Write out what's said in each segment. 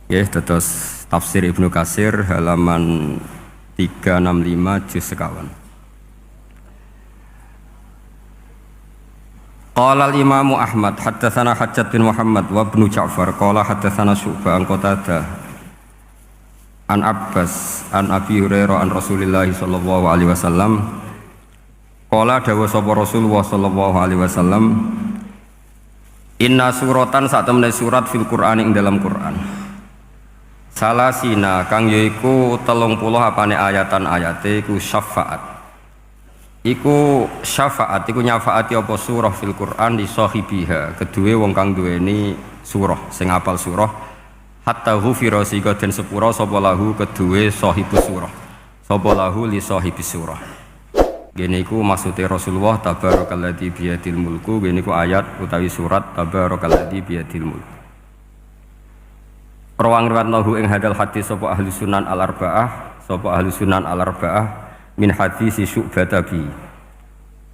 Ya, terus tafsir Ibnu Katsir halaman 365 juz sekawan. Qala al-Imam Ahmad haddatsana Hajjaj bin Muhammad wa Ibnu Ja'far qala haddatsana Syu'bah an Qatadah an Abbas an Abi Hurairah an Rasulillah sallallahu alaihi wasallam qala dawu sapa Rasulullah sallallahu alaihi wasallam inna suratan sak temene surat fil Qur'an ing dalam Qur'an salasina kang yaiku 30 apane ayatan ayate iku syafaat iku nyafaati apa surah fil Qur'an di sahibiha kedue wong kang duweni surah sing apal surah hatta ghufira sika den sepura sapa lahu kedue sahibus surah sapa lahu li sahibis surah gene iku maksude Rasulullah tabarakalladzi biyadil mulku gene iku ayat utawi surat tabarakalladzi biyadil mulku. Rawang riwayatnahu ing hadal hadis sapa ahli sunan al-arba'ah min hadis Syu'bah tabi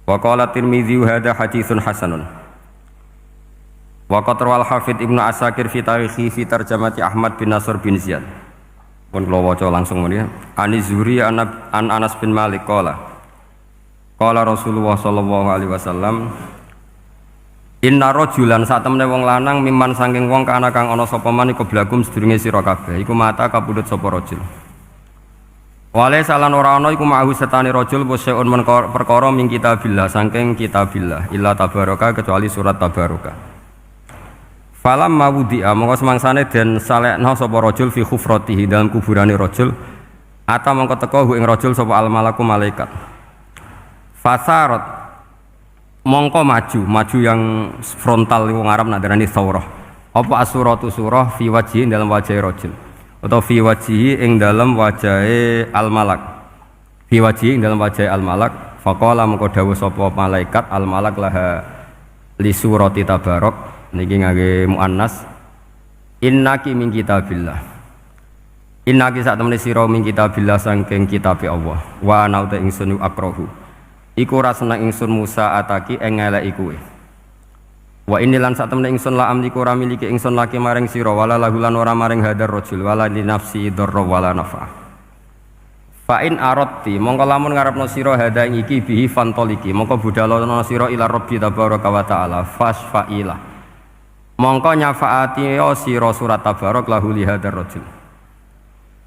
wa qala Tirmidzi hadza haditsun hasanun wa qad rawal Hafidz Ibnu Asakir fi tarikhi fi tarjamati Ahmad bin Nasr bin Ziyad pun kula waca langsung mriki Ani Zuhri an Anas bin Malik qala Rasulullah sallallahu alaihi wasallam inna rajulan sak temene wong lanang miman saking wong kana kang ana sapa man iku blagum sedurunge sira kabeh iku mata kapundhut sapa rajul. Wale salan ora ana iku ma'hu setane rajul waseun perkara min kitabillah saking kitabillah illa tabaraka kecuali surat tabaraka. Falam mawdi'a mongko semangsane den salekna sapa rajul fi khufratihi dalam kuburane rajul ata mongko teka ing rajul sapa al malaku malaikat. Fasarat mongko maju yang frontal wong Arab nak darani thawrah. Apa asuratu surah fi wajhi dalam wajah rajul atau fi wajhi ing dalam wajahe al malak. Fi wajhi ing dalam wajah al malak faqala mongko dawuh sapa malaikat al malak laha li surati tabarok niki ngangge muannas innaki min kitabillah. Innaki sak temene sira min kitabillah saking kitabe Allah wa ana uta ingsun akrahu iku ora seneng ingsun Musa ataki ing ngeleki kowe. Wa inilan sak temene ingsun la amliku ora miliki ingsun laki maring sira wala lahulan ora maring hadar rajul wala li nafsi dzarra wala nafa. Fa in aradti mongko lamun ngarepno sira hada ing iki bihi fantoliki mongko budhalono sira ila rabbi tabaraka wa taala fasfailah. Mongko nyafaati sira surat tabarak lahu li hadar rajul.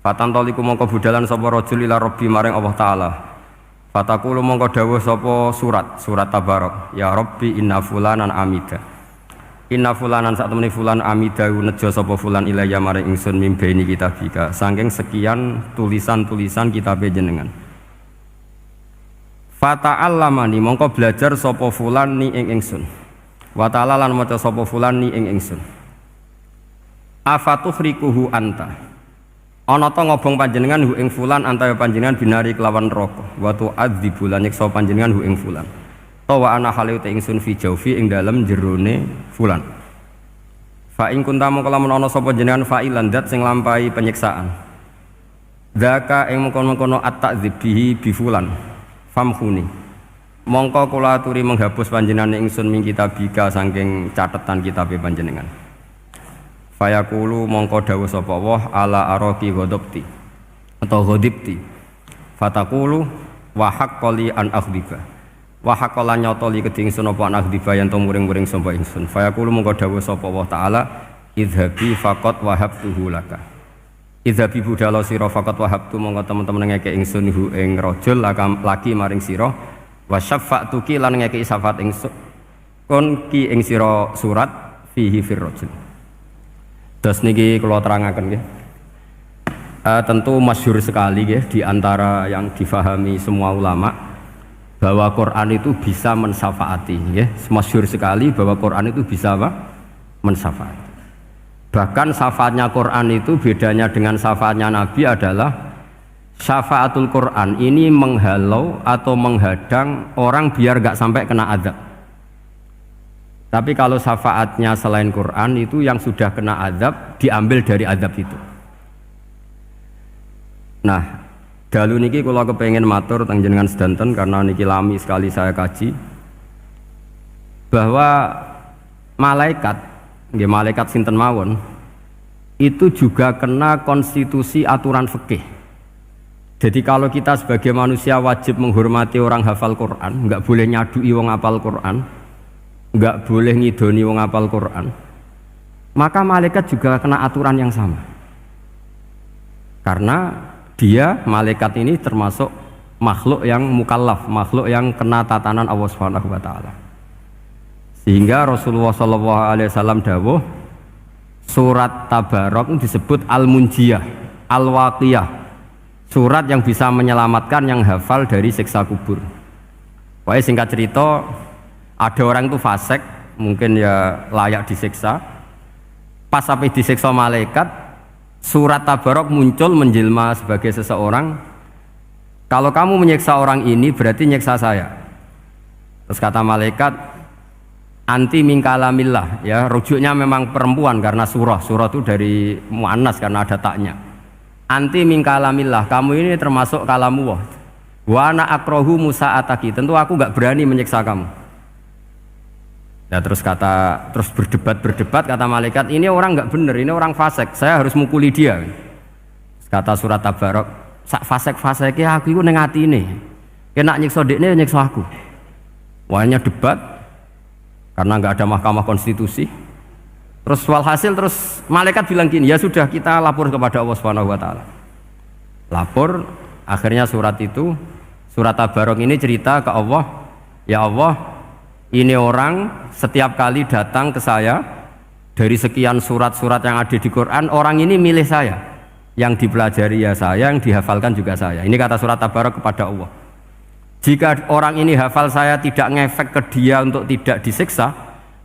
Fatantoliku mongko budhalan sapa rajul ila rabbi maring Allah taala. Fatakulu mongko dawuh sapa surat tabarok ya rabbi inna fulanan amida inna fulanan sak temene fulan amida nejo sapa fulan ilaya maring ingsun mimbaini kitabika saking sekian tulisan-tulisan kitabe jenengan fata'allamani mongko belajar sapa fulan ni ing ingsun wa ta'ala lan maca sapa fulan ni ing ingsun afatuhrikuhu anta ana ta ngobong panjenengan hu ing fulan antaya panjenengan binari kelawan neraka wa tu'adzibu lan nyiksa panjenengan hu ing fulan ta wa ana hale te ingsun fi jaufi ing dalem jerone fulan fa ing kuntamu kelamun ana sapa jenengan fa'ilan dat sing lampahi penyiksaan zaka ing mengkono-kono at-ta'dzib bihi bi fulan famhuni mongko kula aturi menghapus panjenengan ingsun min kitabika saking catetan kitabe panjenengan. Fayaqulu mongko dawuh sapa Allah ala araqi ghadabti atau ghadibti fataqulu wa haqqali an akhdiba wa haqqala nyotoli keding sun apa an akhdiba yen to muring-muring sapa ingsun fayaqulu mongko dawuh sapa Allah taala idhabi faqat wahabtuhu laka idhabi budala sira faqat wahabtu mongko temen-temen ngeke ingsun hu ing rajul laki maring sira wa syafa'tuki lan ngeke syafaat ingsun kon ki ing sira surat fihi fir rajul. Terus niki kalau terangaken nggih. Tentu masyhur sekali nggih di antara yang difahami semua ulama bahwa Quran itu bisa mensyafaati nggih. Masyhur sekali bahwa Quran itu bisa apa? Mensyafaati. Bahkan syafaatnya Quran itu bedanya dengan syafaatnya Nabi adalah syafaatul Quran ini menghalau atau menghadang orang biar gak sampai kena azab. Tapi kalau syafaatnya selain Quran itu yang sudah kena azab diambil dari azab itu. Nah, dalu niki kula kepengin matur teng jenengan sedanten karena niki lami sekali saya kaji bahwa malaikat, nggih malaikat sinten mawon itu juga kena konstitusi aturan fikih. Jadi kalau kita sebagai manusia wajib menghormati orang hafal Quran, nggak boleh nyadui wong hafal Quran, nggak boleh ngidoni wong hafal Quran, maka malaikat juga kena aturan yang sama. Karena dia, malaikat ini termasuk makhluk yang mukallaf, makhluk yang kena tatanan Allah Subhanahu wa taala. Sehingga Rasulullah sallallahu alaihi wasallam dawuh, surat Tabarok disebut Al-Munjiyah, Al-Waqiyah. Surat yang bisa menyelamatkan yang hafal dari siksa kubur. Pokoknya singkat cerita, ada orang itu fasik, mungkin ya layak disiksa. Pas sampai disiksa malaikat, surat Tabarok muncul menjelma sebagai seseorang. Kalau kamu menyiksa orang ini berarti nyiksa saya. Terus kata malaikat, anti min kalamillah, ya rujuknya memang perempuan karena surah itu dari muannas karena ada taknya. Anti min kalamillah, kamu ini termasuk kalamullah. Wa ana akrahu musa'ataki, tentu aku enggak berani menyiksa kamu. Ya terus berdebat kata malaikat, ini orang enggak benar, ini orang fasik, saya harus mukuli dia. Kata surat Tabarok, sak fasik-fasiknya aku iku ning atine. Kena nyiksa dekne nyiksa aku. Wahnya debat karena enggak ada mahkamah konstitusi. Terus walhasil terus malaikat bilang gini, ya sudah kita lapor kepada Allah Subhanahu wa taala. Lapor, akhirnya surat Tabarok ini cerita ke Allah, ya Allah, ini orang setiap kali datang ke saya dari sekian surat-surat yang ada di Quran, orang ini milih saya. Yang dipelajari ya saya, yang dihafalkan juga saya. Ini kata surat Tabarok kepada Allah. Jika orang ini hafal saya tidak ngefek ke dia untuk tidak disiksa,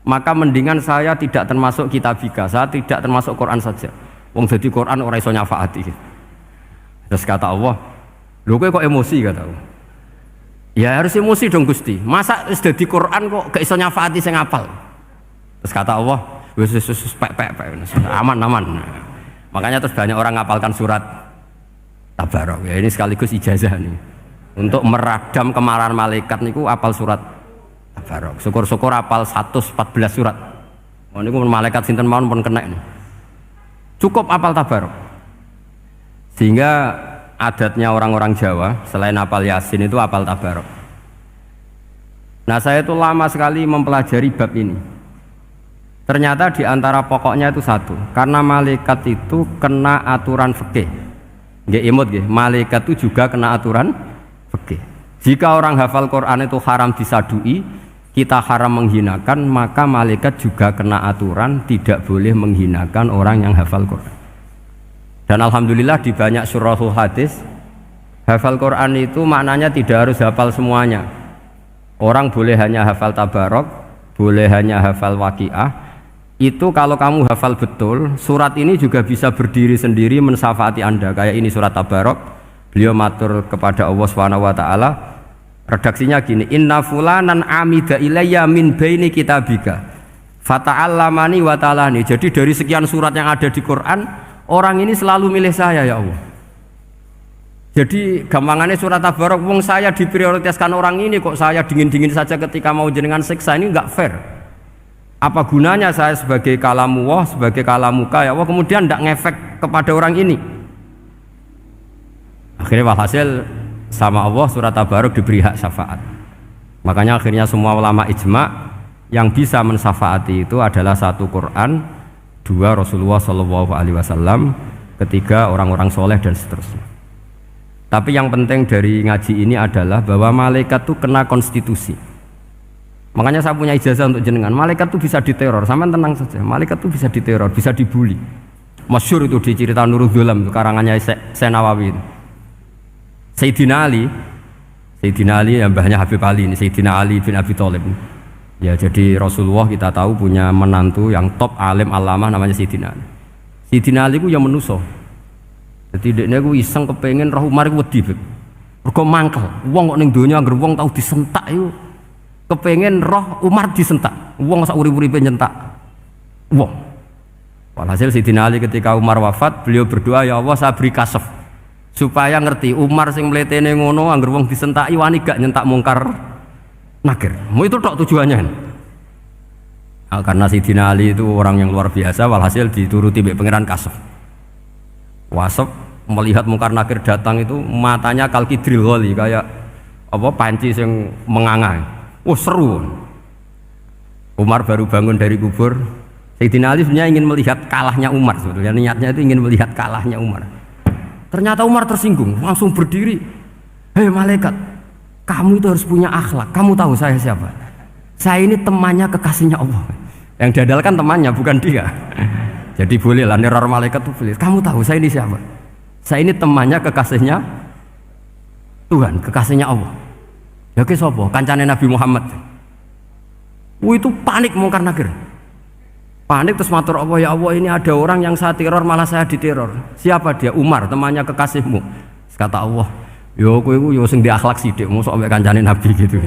maka mendingan saya tidak termasuk kitabika, saya tidak termasuk Quran saja. Wong jadi Quran ora iso nyafaati. Terus kata Allah, lho kowe kok emosi kata Allah. Ya harus emosi dong Gusti. Masa wis dadi Quran kok gak iso nyafaati sing hafal. Terus kata Allah, wis pek aman. Makanya terus banyak orang ngapalkan surat Tabarok. Ya ini sekaligus ijazah nih. Untuk meradam kemarahan malaikat niku apal surat Tabarok. Syukur-syukur apal 114 surat. Oh niku malaikat sinten mawon pun kena nih. Cukup apal Tabarok. Sehingga adatnya orang-orang Jawa selain apal Yasin itu apal Tabarok. Nah saya itu lama sekali mempelajari bab ini. Ternyata di antara pokoknya itu satu, karena malaikat itu kena aturan fikih. Nggih imut nggih, malaikat itu juga kena aturan fikih. Jika orang hafal Quran itu haram disadui, kita haram menghinakan, maka malaikat juga kena aturan tidak boleh menghinakan orang yang hafal Quran. Dan alhamdulillah di banyak surahul hadis, hafal Quran itu maknanya tidak harus hafal semuanya. Orang boleh hanya hafal Tabarok, boleh hanya hafal Waqiah. Itu kalau kamu hafal betul, surat ini juga bisa berdiri sendiri mensyafaati Anda. Kayak ini surat Tabarok, beliau matur kepada Allah Subhanahu wa taala. Redaksinya gini, inna fulanan amida ilayya min baini kitabika fata'allamani wa ta'alani. Jadi dari sekian surat yang ada di Quran, orang ini selalu milih saya ya Allah. Jadi gampangannya surat Tabarok, wong saya diprioritaskan orang ini kok saya dingin-dingin saja ketika mau jenengan siksa, ini enggak fair. Apa gunanya saya sebagai kalamullah, sebagai kalamuka ya Allah, kemudian tidak ngefek kepada orang ini. Akhirnya walhasil sama Allah surat Tabarok diberi hak syafaat. Makanya akhirnya semua ulama ijma yang bisa mensyafaati itu adalah satu Quran, dua Rasulullah SAW, ketiga orang-orang soleh dan seterusnya. Tapi yang penting dari ngaji ini adalah bahwa malaikat itu kena konstitusi. Makanya saya punya ijazah untuk jenengan. Malaikat itu bisa diteror, sampean tenang saja. Malaikat itu bisa diteror, bisa dibully. Masyhur itu di cerita Nurul Dzulam, karangannya Senawawi. Sayyidina Ali yang mbahnya Habib Ali ini, Sayyidina Ali bin Abi Thalib. Ya jadi Rasulullah kita tahu punya menantu yang top alim alama namanya Sayyidina Ali. Sayyidina Ali ku yang menuso. Jadi dekne ku iseng kepengen roh Umar ku wedi. Mergo mangkel. Wong kok ning donya anggere wong tau disentak iku kepengen roh Umar disentak. Wong sak urip-uripe nyentak wong. Walhasil Sayyidina Ali ketika Umar wafat, beliau berdoa, ya Allah saya beri kasaf supaya ngerti Umar sing mletene ngono anggere wong disentaki wani gak nyentak mungkar nakir. Mau itu tok tujuannya. Nah, karena Sayyidina Ali itu orang yang luar biasa, walhasil dituruti mbek pangeran kasaf. Wasep melihat Mungkar Nakir datang itu matanya kalkidril ghali kayak apa panci yang menganga. Seru. Umar baru bangun dari kubur. Sayyidina Ali sebenarnya ingin melihat kalahnya Umar sebetulnya. Niatnya itu ingin melihat kalahnya Umar. Ternyata Umar tersinggung, langsung berdiri. Hei malaikat, kamu itu harus punya akhlak. Kamu tahu saya siapa? Saya ini temannya kekasihnya Allah. Yang diandalkan temannya bukan dia. Jadi boleh lah neror malaikat itu boleh. Kamu tahu saya ini siapa? Saya ini temannya kekasihnya Tuhan, kekasihnya Allah. Ya ke sapa? Kancane Nabi Muhammad. Itu panik Mungkar Nakir. Panik terus matur Allah, ya Allah ini ada orang yang saya teror malah saya diteror. Siapa dia? Umar, temannya kekasihmu. Kata Allah, yo kowe iku yo sing diakhlak sithik, mosok ambek kancane Nabi gitu.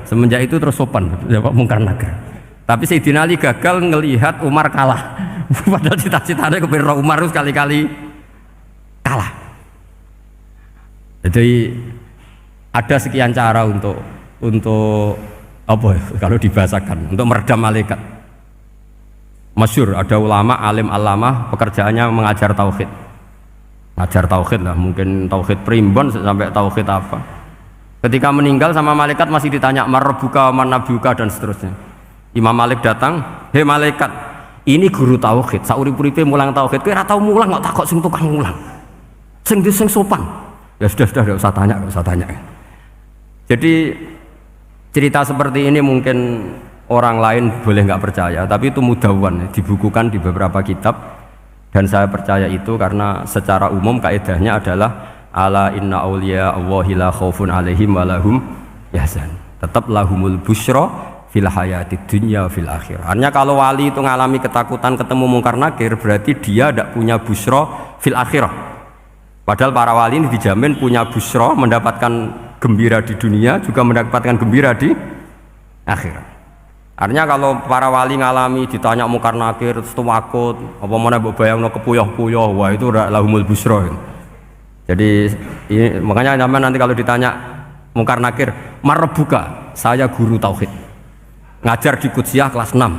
Semenjak itu terus sopan ya Pak Mungkar Nakir. Tapi Sayyidina Ali gagal ngelihat Umar kalah. Padahal cita-citanya kepengin Umar terus kali-kali kalah. Jadi ada sekian cara untuk apa kalau dibahasakan untuk meredam malaikat. Masyhur ada ulama alim alama pekerjaannya mengajar tauhid. Ngajar tauhid lah, mungkin tauhid primbon sampai tauhid apa. Ketika meninggal sama malaikat masih ditanya marbuka man nabiuka dan seterusnya. Imam Malik datang, "Hei malaikat, ini guru tauhid, saurip-uripe mulang tauhid, kowe ora tau mulang kok takok sing tukang mulang. Sing sopan." Ya sudah enggak usah tanya. Jadi cerita seperti ini mungkin orang lain boleh nggak percaya, tapi itu mudawwan, dibukukan di beberapa kitab, dan saya percaya itu karena secara umum kaidahnya adalah ala inna auliya Allahi la khaufun alaihim wa lahum yahzan. Tetap lahumul busyra fil hayati dunya fil akhirah. Artinya kalau wali itu ngalami ketakutan ketemu Mungkar Nakir berarti dia tidak punya busyra fil akhirah. Padahal para wali ini dijamin punya busyra, mendapatkan gembira di dunia juga mendapatkan gembira di akhirat. Artinya kalau para wali ngalami ditanya Mungkar Nakir terus takut, apa mana mbok bayangno kepuyah-puyah, wah itu lahumul busra. Jadi makanya zaman nanti kalau ditanya Mungkar Nakir, marbuka, saya guru tauhid. Ngajar di Qudsiyah kelas 6.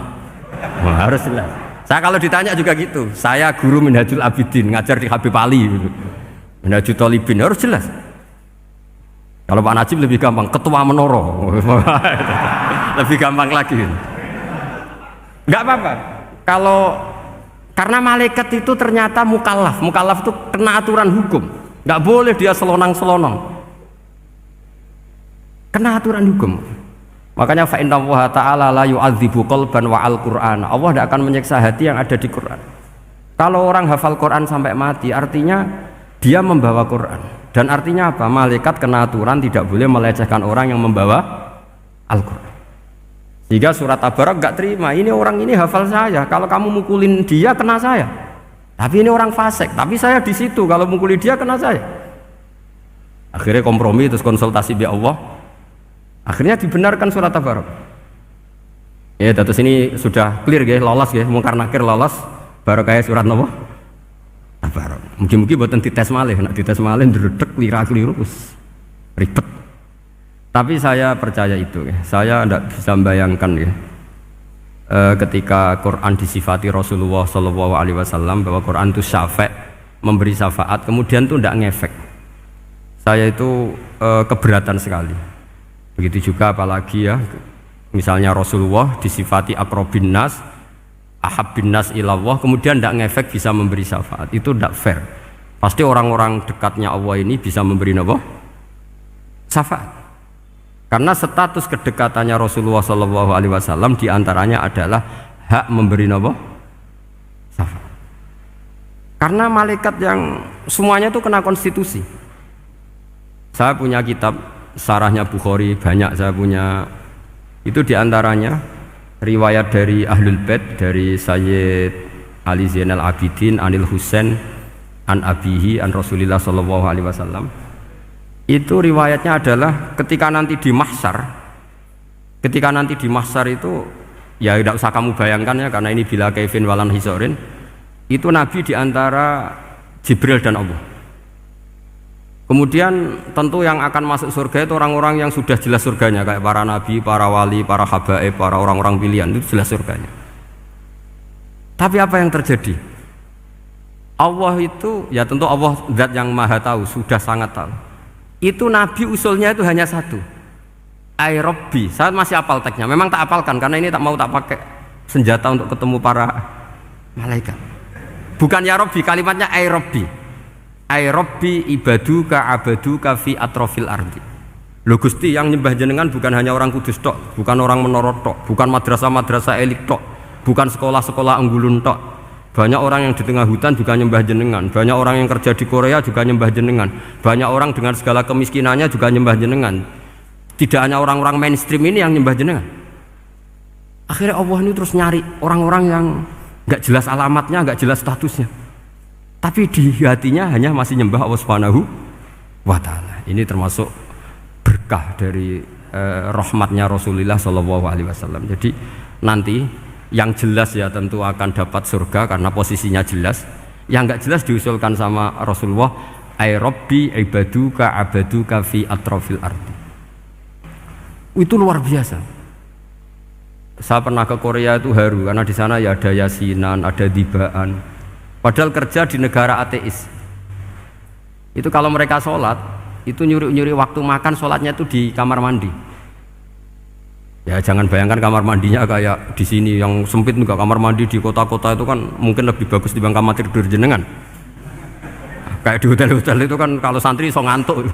Wah, harus jelas. Saya kalau ditanya juga gitu, saya guru Minhajul Abidin, ngajar di Habib Ali gitu. Minhajul Thalibin, harus jelas. Kalau Pak Najib lebih gampang, ketua menoro. Lebih gampang lagi. Enggak apa-apa. Kalau karena malaikat itu ternyata mukallaf itu kena aturan hukum. Enggak boleh dia selonang-selonong. Kena aturan hukum. Makanya fa inna Allah ta'ala la yu'adzibu qalban wa al-Qur'an. Allah tidak akan menyiksa hati yang ada di Quran. Kalau orang hafal Quran sampai mati, artinya dia membawa Quran. Dan artinya apa? Malaikat kena aturan tidak boleh melecehkan orang yang membawa Al-Quran. Sehingga surat Tabarak gak terima, ini orang ini hafal saya, kalau kamu mukulin dia kena saya. Tapi ini orang fasik, tapi saya di situ, kalau mukulin dia kena saya. Akhirnya kompromi terus konsultasi bi Allah. Akhirnya dibenarkan surat Tabarak. Ya, terus ini sudah clear ya, lolos ya, Mungkar Nakir lolos, baru kayak surat Nabi Tabarak. Mungkin-mungkin buatan dites malih, nak dites malih ndredeg keliru ribet. Tapi saya percaya itu ya. Saya tidak bisa membayangkan ya, ketika Quran disifati Rasulullah SAW bahwa Quran itu syafa', memberi syafaat, kemudian itu tidak ngefek. Saya itu keberatan sekali. Begitu juga apalagi ya, misalnya Rasulullah disifati akrobin nas, ahabbin nas ilallah, kemudian tidak ngefek bisa memberi syafaat. Itu tidak fair. Pasti orang-orang dekatnya Allah ini bisa memberi apa? Syafaat. Karena status kedekatannya Rasulullah SAW diantaranya adalah hak memberi apa? Syafaat. Karena malaikat yang semuanya itu kena konstitusi. Saya punya kitab Sarahnya Bukhari, banyak saya punya. Itu diantaranya riwayat dari Ahlul Bait, dari Sayyid Ali Zainal Abidin Anil Husain an abihi an Rasulillah SAW. Itu riwayatnya adalah ketika nanti di mahsyar itu ya tidak usah kamu bayangkan ya, karena ini bila kaifin walan hisorin, itu Nabi diantara Jibril dan Allah. Kemudian tentu yang akan masuk surga itu orang-orang yang sudah jelas surganya, kayak para nabi, para wali, para habaib, para orang-orang pilihan, itu jelas surganya. Tapi apa yang terjadi? Allah itu ya tentu Allah zat yang maha tahu, sudah sangat tahu. Itu Nabi usulnya itu hanya satu. Ai Rabbi. Saya masih hafal teksnya. Memang tak hafalkan karena ini tak mau tak pakai senjata untuk ketemu para malaikat. Bukan ya Rabbi, kalimatnya ai Rabbi. Ai Rabbi ibaduka abaduka fi atrofil ardi. Lho Gusti, yang nyembah jenengan bukan hanya orang Kudus tok, bukan orang Menara tok, bukan madrasah-madrasah elit tok, bukan sekolah-sekolah Unggulun tok. Banyak orang yang di tengah hutan juga nyembah jenengan. Banyak orang yang kerja di Korea juga nyembah jenengan. Banyak orang dengan segala kemiskinannya juga nyembah jenengan. Tidak hanya orang-orang mainstream ini yang nyembah jenengan. Akhirnya Allah ini terus nyari orang-orang yang nggak jelas alamatnya, nggak jelas statusnya, tapi di hatinya hanya masih nyembah Allah Subhanahu wa Ta'ala. Ini termasuk berkah dari rahmatnya Rasulullah Shallallahu Alaihi Wasallam. Jadi nanti yang jelas ya tentu akan dapat surga karena posisinya jelas. Yang nggak jelas diusulkan sama Rasulullah, ai Rabbi ibaduka abaduka fi atrofil ardi. Itu luar biasa. Saya pernah ke Korea itu haru karena di sana ya ada yasinan, ada dibaan. Padahal kerja di negara ateis. Itu kalau mereka sholat, itu nyuri-nyuri waktu makan, sholatnya itu di kamar mandi. Ya jangan bayangkan kamar mandinya kayak di sini yang sempit juga. Kamar mandi di kota-kota itu kan mungkin lebih bagus dibanding kamar tidur jenengan. Kayak di hotel-hotel itu kan kalau santri so ngantuk.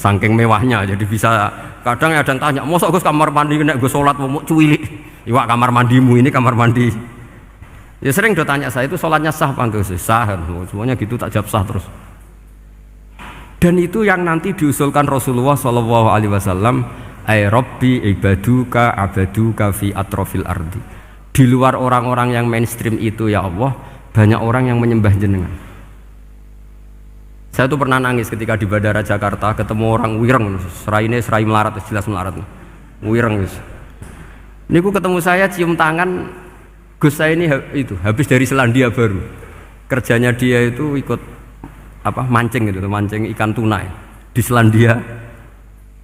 Saking mewahnya, jadi bisa kadang ada yang tanya, mosok Gus kamar mandi nek gue sholat mau cuwilik, iwak kamar mandimu ini kamar mandi. Ya sering do tanya saya itu sholatnya sah apa enggak sih? Sah, semuanya gitu tak jawab sah terus. Dan itu yang nanti diusulkan Rasulullah Shallallahu Alaihi Wasallam, ai Rabbi ibaduka abaduka fi atrofil ardi. Di luar orang-orang yang mainstream itu ya Allah, banyak orang yang menyembah jenengan. Saya tuh pernah nangis ketika di Bandara Jakarta ketemu orang wireng, serai melarat, jelas melarat, wireng guys. Ini aku ketemu saya cium tangan, Gus saya ini itu habis dari Selandia Baru, kerjanya dia itu ikut apa mancing gitu, mancing ikan tuna di Selandia.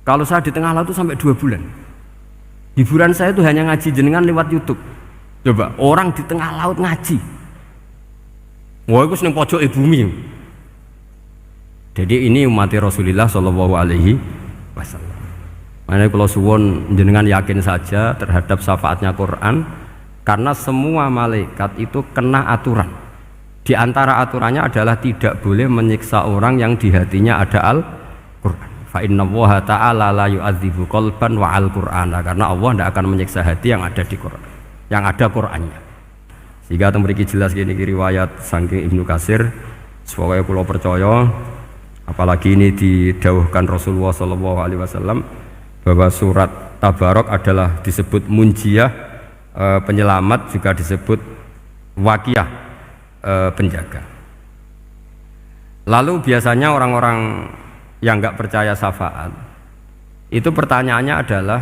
Kalau saya di tengah laut itu sampai 2 bulan. Hiburan saya itu hanya ngaji jenengan lewat YouTube. Coba orang di tengah laut ngaji, wah itu seneng pojok bumi. Jadi ini umat Rasulullah Shallallahu Alaihi Wasallam. Makanya kalau suwon jenengan yakin saja terhadap syafaatnya Quran, karena semua malaikat itu kena aturan. Di antara aturannya adalah tidak boleh menyiksa orang yang di hatinya ada Al-Quran. Fa inna Allaha ta'ala la yu'adzibu qalban wa al-Qur'ana, karena Allah tidak akan menyiksa hati yang ada di Quran, yang ada Qurannya. Sehingga memiliki jelas gini riwayat saking Ibnu Katsir, supaya kula percaya. Apalagi ini didawuhkan Rasulullah Shallallahu Alaihi Wasallam bahwa surat Tabarok adalah disebut munjiyah, penyelamat, juga disebut wakiyah, penjaga. Lalu biasanya orang-orang yang nggak percaya syafaat itu pertanyaannya adalah,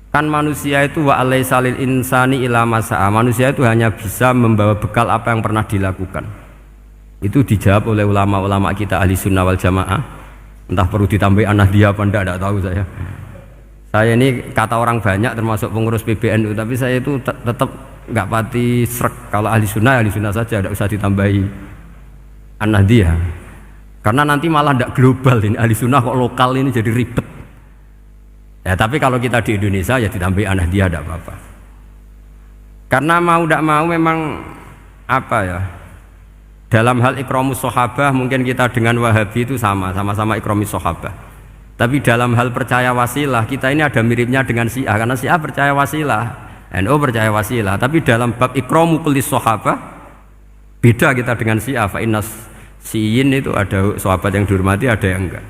kan manusia itu wa alaisa lil insani ila masa'a, manusia itu hanya bisa membawa bekal apa yang pernah dilakukan. Itu dijawab oleh ulama-ulama kita ahli sunnah wal jamaah. Entah perlu ditambah An-Nahdliyah apa enggak tahu saya. Saya ini kata orang banyak termasuk pengurus PBNU, tapi saya itu tetap nggak pati srek. Kalau ahli sunnah saja, tidak usah ditambahi An-Nahdliyah. Karena nanti malah tidak global ini, ahli sunnah kok lokal ini jadi ribet. Ya tapi kalau kita di Indonesia ya ditambahi An-Nahdliyah tidak apa-apa. Karena mau tidak mau memang apa ya, dalam hal ikramus sahabah mungkin kita dengan Wahabi itu sama-sama ikramus sahabah. Tapi dalam hal percaya wasilah kita ini ada miripnya dengan Syiah, karena Syiah percaya wasilah, NU percaya wasilah. Tapi dalam bab ikramu kulis sahabah beda kita dengan Syiah. Fa innas Syiin itu ada sahabat yang dihormati, ada yang enggak.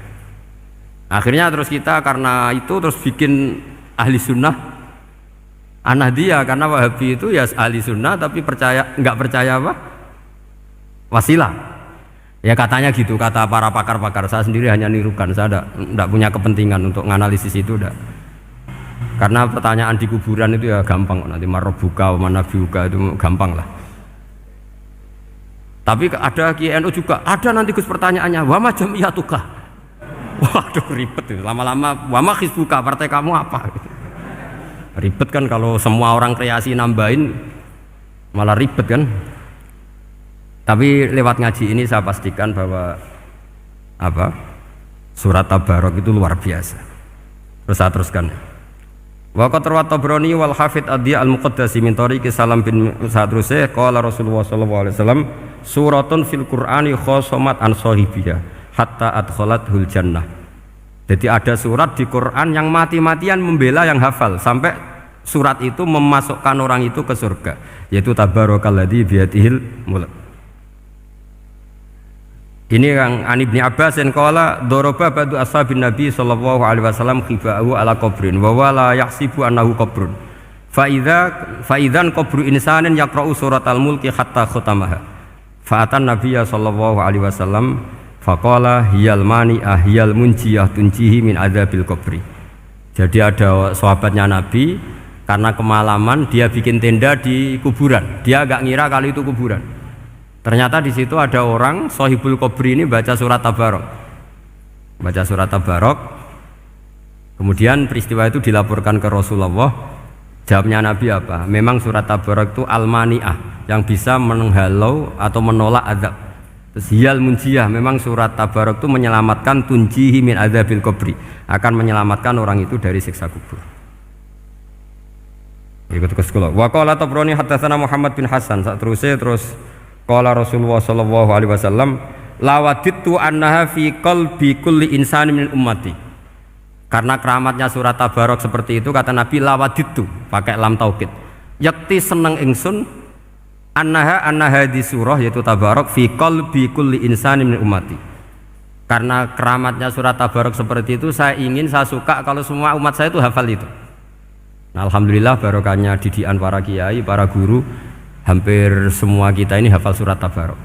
Akhirnya terus kita karena itu terus bikin ahli sunnah An-Nahdliyah, karena Wahabi itu ya ahli sunnah tapi enggak percaya apa? Wasilah. Ya katanya gitu, kata para pakar-pakar. Saya sendiri hanya nirukan, saya tidak punya kepentingan untuk menganalisis itu enggak. Karena pertanyaan di kuburan itu ya gampang, nanti marobuka, manabiuka itu gampang lah. Tapi ada KNU juga, ada nanti Gus pertanyaannya, wama jamiyatuka. Waduh ribet itu, lama-lama wama hizbuka, partai kamu apa? Ribet kan kalau semua orang kreasi nambahin, malah ribet kan. Tapi lewat ngaji ini saya pastikan bahwa surat Tabarok itu luar biasa. Terus saya teruskan. Wa qad rawat Tabrani wal Hafidz Ad-Diya al-Muqaddasi min tariqi Salam bin Sa'drusih qala Rasulullah sallallahu alaihi wasallam suratun fil Qur'ani khosomat an sahibiha hatta adkhalathul jannah. Jadi ada surat di Quran yang mati-matian membela yang hafal sampai surat itu memasukkan orang itu ke surga, yaitu tabarakalladzi biyadihil mulk. Ini yang An Ibni Abbas yang qala daraba ba'du ashabin Nabi sallallahu alaihi wasallam khiba'ahu ala qabrin wa wala yahsibu annahu qabrun fa idzan qabru insanin yaqra'u suratal mulki hatta khatamaha fa atan nabiyya sallallahu alaihi wasallam faqala hiyal mani'ah hiyal munjiyah tunjihi min adzabil qabri. Jadi ada sahabatnya Nabi karena kemalaman dia bikin tenda di kuburan, dia agak ngira kalau itu kuburan. Ternyata di situ ada orang Sohibul Qabri ini baca surat Tabarok. Baca surat Tabarok. Kemudian peristiwa itu dilaporkan ke Rasulullah. Jawabnya Nabi apa? Memang surat Tabarok itu al-mani'ah, yang bisa menghalau atau menolak azab. Terus hiyal munjiyah, memang surat Tabarok itu menyelamatkan tunjihi min adzabil qabri, akan menyelamatkan orang itu dari siksa kubur. Ikut ke sekolah. Wa qala Tabrani haddatsana Muhammad bin Hasan. Terus qala Rasulullah sallallahu alaihi wasallam lawadittu annaha fi qalbi kulli insani min ummati. Karena keramatnya surat Tabarok seperti itu, kata Nabi lawadittu pakai lam taukid. Yakti seneng ingsun annaha di surah yaitu Tabarok fi qalbi kulli insani min ummati. Karena keramatnya surat Tabarok seperti itu, saya suka kalau semua umat saya itu hafal itu. Nah, alhamdulillah barokahnya didikan para kiai, para guru, hampir semua kita ini hafal surat Tabarok.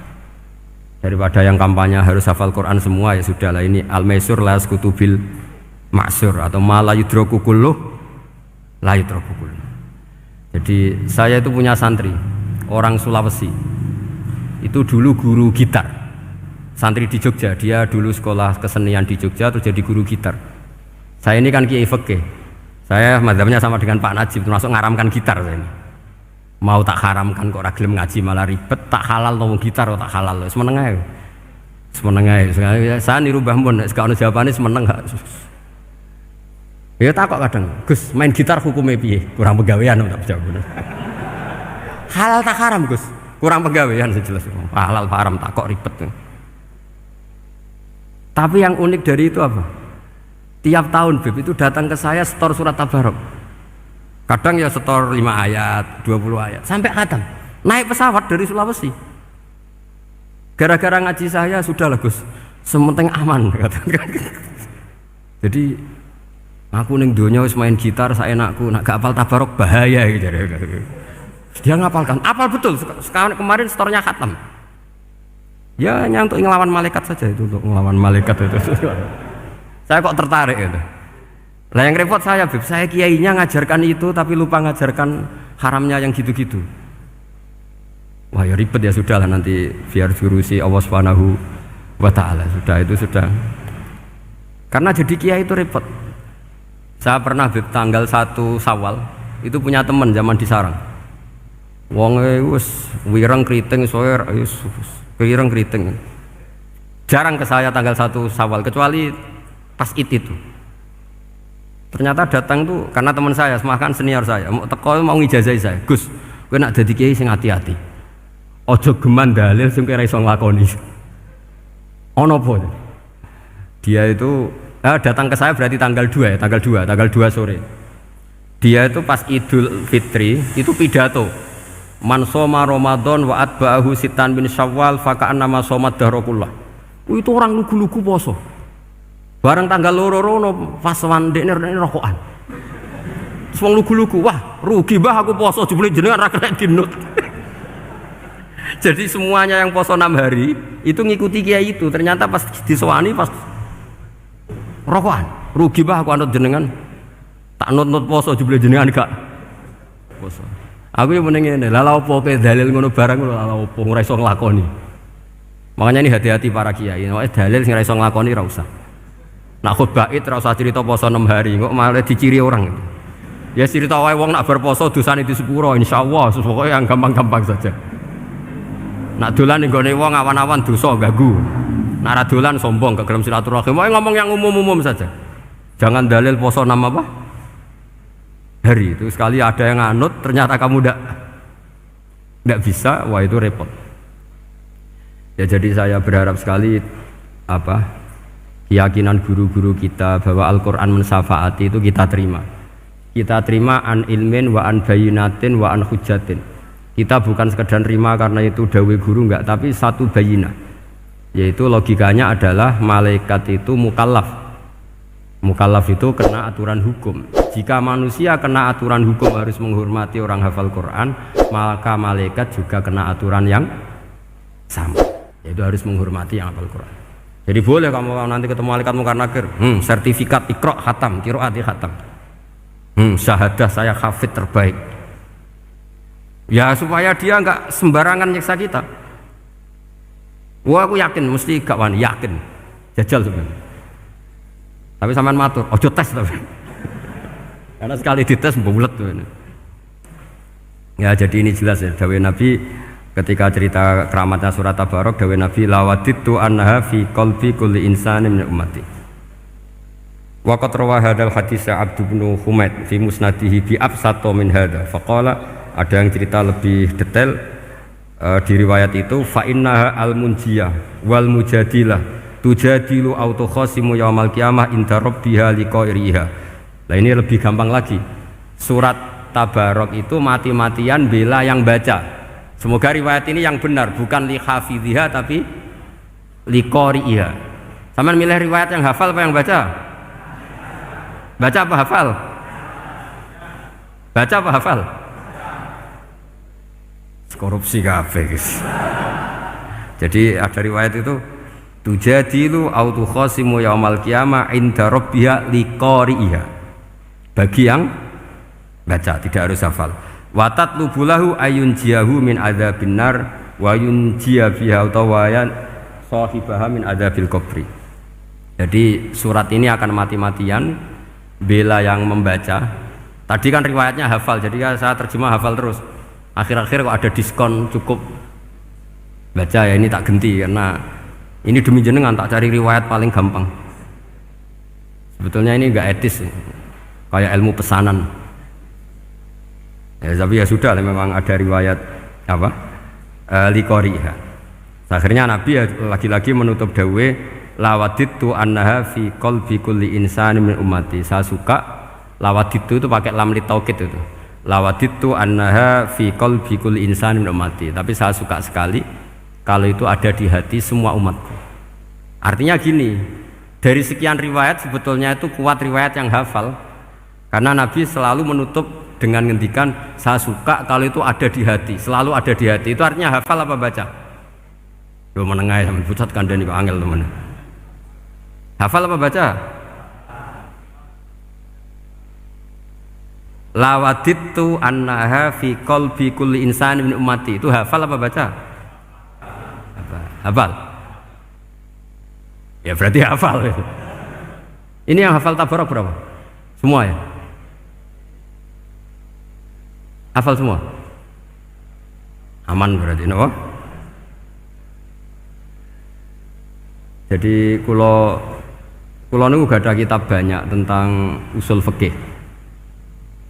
Daripada yang kampanye harus hafal Quran semua, ya sudahlah, ini al-maisur la yaskutubil ma'sur atau ma la yudraku kulluh la yudraku kulluh. Jadi saya itu punya santri orang Sulawesi. Itu dulu guru gitar. Santri di Jogja, dia dulu sekolah kesenian di Jogja terus jadi guru gitar. Saya ini kan kiai fikih. Saya mazhabnya sama dengan Pak Najib, termasuk ngaramkan gitar saya ini. Mau tak haramkan kok ragilem ngaji malah ribet, tak halal ngomong gitar kok tak halal. Semeneng ae. Saya niru Mbah Mun, nek ono jawabane semeneng gak. Ya takok kadang, Gus, main gitar hukumnya piye? Kurang pegawean tak jawab. Halal tak haram, Gus? Kurang pegawean sejelas. Halal haram tak kok ribet. Tapi yang unik dari itu apa? Tiap tahun Beb itu datang ke saya setor surat Tabarok. Kadang ya setor 5 ayat, 20 ayat, sampai khatam. Naik pesawat dari Sulawesi. Gara-gara ngaji saya, sudahlah Gus, sementing aman. Jadi aku ning donya wis main gitar saenakku, nak gak apal Tabarok bahaya gitu. Dia ngapalkan, apal betul. Sekarang kemarin setornya khatam. Ya hanya untuk ngelawan malaikat saja itu, untuk ngelawan malaikat itu. Saya kok tertarik gitu. Lah yang repot saya, Beb, saya kiainya ngajarkan itu tapi lupa ngajarkan haramnya yang gitu-gitu. Wah ya ribet ya, sudahlah nanti biar jurusi Allah Subhanahu wa ta'ala. Sudah. Karena jadi kiai itu repot. Saya pernah, Beb, tanggal 1 Syawal itu punya teman zaman di Sarang. Wonge wis wireng kriting soer wireng kriting. Jarang ke saya tanggal 1 Syawal kecuali pas itu. Ternyata datang tuh karena teman saya, semakan senior saya, mau ngijazai saya. Gus, kowe nak dadi kiai sing hati-hati. Aja geman dalil sing kira iso nglakoni. Ono apa? Dia itu datang ke saya berarti tanggal 2 ya, tanggal 2 sore. Dia itu pas Idul Fitri itu pidato. Man shoma Ramadan wa atba'ahu sitan bin Syawal faka'annama shoma dahrakullah. Itu orang lugu-lugu poso. Barang tanggal loro pas wandekne rokokan. Terus wong lugu-lugu, wah rugi bah aku poso jebule jenengan ra kena dinut. Jadi semuanya yang poso 6 hari itu ngikuti kiai itu. Ternyata pas disowani pas rokokan, rugi bah aku anut jenengan. Tak nut poso jebule jenengan gak poso. Aku yang meneng ngene, lha opo kowe dalil ngono barang lho, lha opo ora iso nglakoni. Makanya ini hati-hati para kiai, nek dalil sing ora iso nglakoni ora usah. Nak khutbah id ora usah cerita poso 6 hari, kok malah diciri orang. Ya cerita wae wong nak berposo dosane di sepuro insyaallah, pokoke yang gampang-gampang saja. Nak dolan ning gone wong awan-awan dosa ganggu. Nak ra dolan sombong gak gelem silaturahim. Mau ngomong yang umum-umum saja. Jangan dalil poso nama apa? Hari itu sekali ada yang nganut ternyata kamu ndak bisa, wah itu repot. Ya jadi saya berharap sekali keyakinan guru-guru kita bahwa Al-Qur'an mensyafaati itu kita terima. Kita terima an ilmin wa an bayinatin wa an hujjatin. Kita bukan sekedar terima karena itu dawai guru enggak, tapi satu bayinah. Yaitu logikanya adalah malaikat itu mukallaf. Mukallaf itu kena aturan hukum. Jika manusia kena aturan hukum harus menghormati orang hafal Quran, maka malaikat juga kena aturan yang sama. Yaitu harus menghormati yang hafal Quran. Jadi boleh kamu nanti ketemu malaikat mungkar nakir, sertifikat Iqra khatam, qiraati khatam. Syahadah saya hafid terbaik. Ya supaya dia enggak sembarangan nyiksa kita. Wah aku yakin mesti gak wani, yakin. Jajal sebenarnya. Tapi sampean matur, ojo tes tapi. Karena sekali dites bulet tuh. Ya jadi ini jelas ya dawuh Nabi ketika cerita keramatnya surat Tabarok, dawuh Nabi lawaditu annaha fi qalbi kulli insanin min ummati. Wa qad rawa hadzal hadits Abd bin Humaid fi musnadihi bi absato min hadza. Faqala ada yang cerita lebih detail di riwayat itu fa innaha al-munjiyah wal mujadilah tujadilu auto khasimu yaumal qiyamah inda rabbiha liqairiha. Nah ini lebih gampang lagi. Surat Tabarok itu mati-matian bela yang baca. Semoga riwayat ini yang benar, bukan li hafidhiha tapi liqairiha. Sama milih riwayat yang hafal apa yang baca? Baca apa hafal? Baca apa hafal? Korupsi kabeh guys. Jadi ada riwayat itu tujadilu autu khasimu yaumal qiyamah inda rabbiha liqari'iha. Bagi yang baca tidak harus hafal. Wa tatlubulahu ayun jiyahu min adzabin nar wa yunjiya biha utawayan sahibaha min adzabil qabri. Jadi surat ini akan mati-matian bela yang membaca. Tadi kan riwayatnya hafal, jadi saya terjemah hafal terus. Akhir-akhir kok ada diskon cukup baca ya ini tak ganti karena ini demi jenengan tak cari riwayat paling gampang. Sebetulnya ini enggak etis kayak ilmu pesanan. Ya tapi ya sudah memang ada riwayat liqariha. Akhirnya Nabi ya lagi-lagi menutup dawe lawaditu annaha fi qalbi kulli insanin min ummati. Saya suka lawaditu itu pakai lam li taukid itu. Lawaditu annaha fi qalbi kulli insanin min ummati. Tapi saya suka sekali kalau itu ada di hati semua umatku. Artinya gini, dari sekian riwayat sebetulnya itu kuat riwayat yang hafal. Karena Nabi selalu menutup dengan ngendikan saya suka kalau itu ada di hati, selalu ada di hati. Itu artinya hafal apa baca? Loh menengah sampe pucat kandhani kok angel teman. Hafal apa baca? Lawaditu annaha fi qalbi kulli insanin min ummati. Itu hafal apa baca? Hafal. Ya berarti hafal. Ini yang hafal Tabarok berapa? Semua ya? Hafal semua? Aman berarti, no? Jadi kulo niku gak ada kitab banyak tentang usul fikih.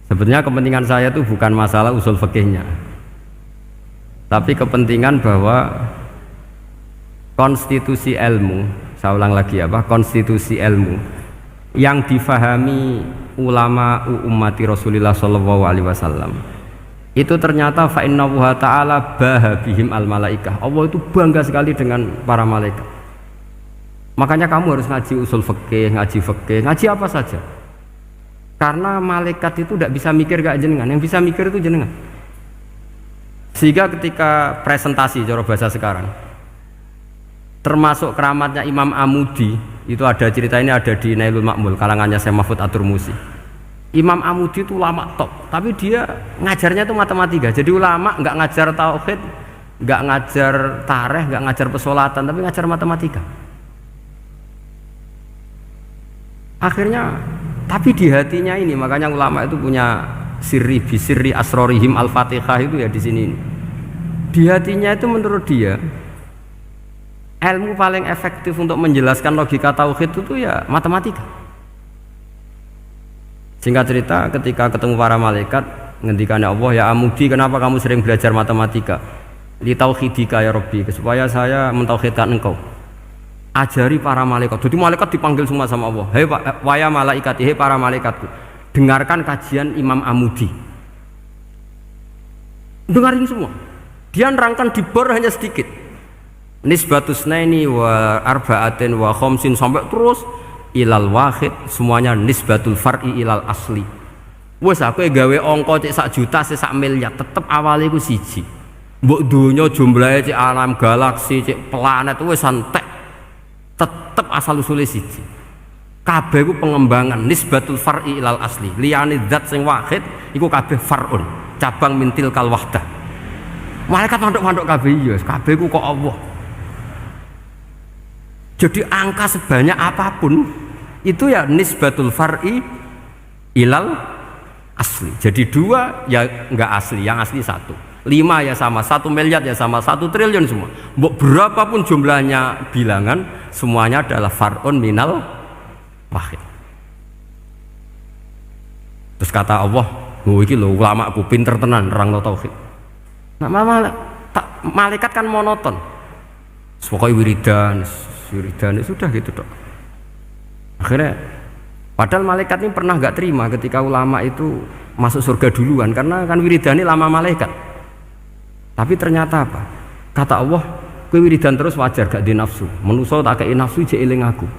Sebetulnya kepentingan saya itu bukan masalah usul fikihnya, tapi kepentingan bahwa konstitusi ilmu, saya ulang lagi konstitusi ilmu yang difahami ulama ummati Rasulullah sallallahu alaihi wasallam itu ternyata fa innahu ta'ala bahabihim al malaikah. Allah itu bangga sekali dengan para malaikat. Makanya kamu harus ngaji usul fikih, ngaji apa saja. Karena malaikat itu tidak bisa mikir gak jenengan, yang bisa mikir itu jenengan. Sehingga ketika presentasi cara bahasa sekarang, termasuk keramatnya Imam Amudi, itu ada cerita ini ada di Nailul Ma'mul karangannya Syekh Mahfud At-Turmusi. Imam Amudi itu ulama top, tapi dia ngajarnya itu matematika. Jadi ulama nggak ngajar tauhid, nggak ngajar tarikh, nggak ngajar pesolatan, tapi ngajar matematika. Akhirnya tapi di hatinya ini, makanya ulama itu punya sirri bisirri asrorihim al-fatihah itu ya di sini ini. Di hatinya itu menurut dia ilmu paling efektif untuk menjelaskan logika tauhid itu ya matematika. Singkat cerita, ketika ketemu para malaikat, ngendikan ya Allah, ya Amudi, kenapa kamu sering belajar matematika? Li tauhidika ya Rabbi, supaya saya mentauhidkan engkau. Ajari para malaikat. Jadi malaikat dipanggil semua sama Allah. Hei waya malaikat, hei para malaikatku, dengarkan kajian Imam Amudi. Dengarin semua. Dia nerangkan di bor hanya sedikit. Nisbatus naini wa arba'atin wa khamsin sampai terus ilal wahid, semuanya nisbatul far'i ilal asli. Wes aku gawe angka cek 1 juta cek 1 miliar, tetep awalnya iku siji. Mbok donya jumlahe cek alam galaksi cek planet wes santek. Tetep asal usule siji. Kabeh iku pengembangan nisbatul far'i ilal asli. Liyane zat sing wahid iku kabeh far'un, cabang mintil kal wahdah. Malaikat manduk-manduk kabeh ya, kabeh ku kok Allah. Jadi angka sebanyak apapun itu ya nisbatul far'i ilal asli. Jadi 2 ya enggak asli, yang asli 1. 5 ya sama, 1 miliar ya sama, 1 triliun semua. Berapapun jumlahnya bilangan, semuanya adalah far'un minal wahid. Terus kata Allah, "Oh iki lho ulamaku pinter tenan nerangno tauhid." Nah, malaikat kan monoton. Pokoknya wiridan sudah gitu dok. Akhirnya, padahal malaikat ini pernah nggak terima ketika ulama itu masuk surga duluan, karena kan wiridan ini lama malaikat. Tapi ternyata apa? Kata Allah, kowe wiridan terus wajar gak di nafsu. Manusa tak kei nafsu jek eling aku.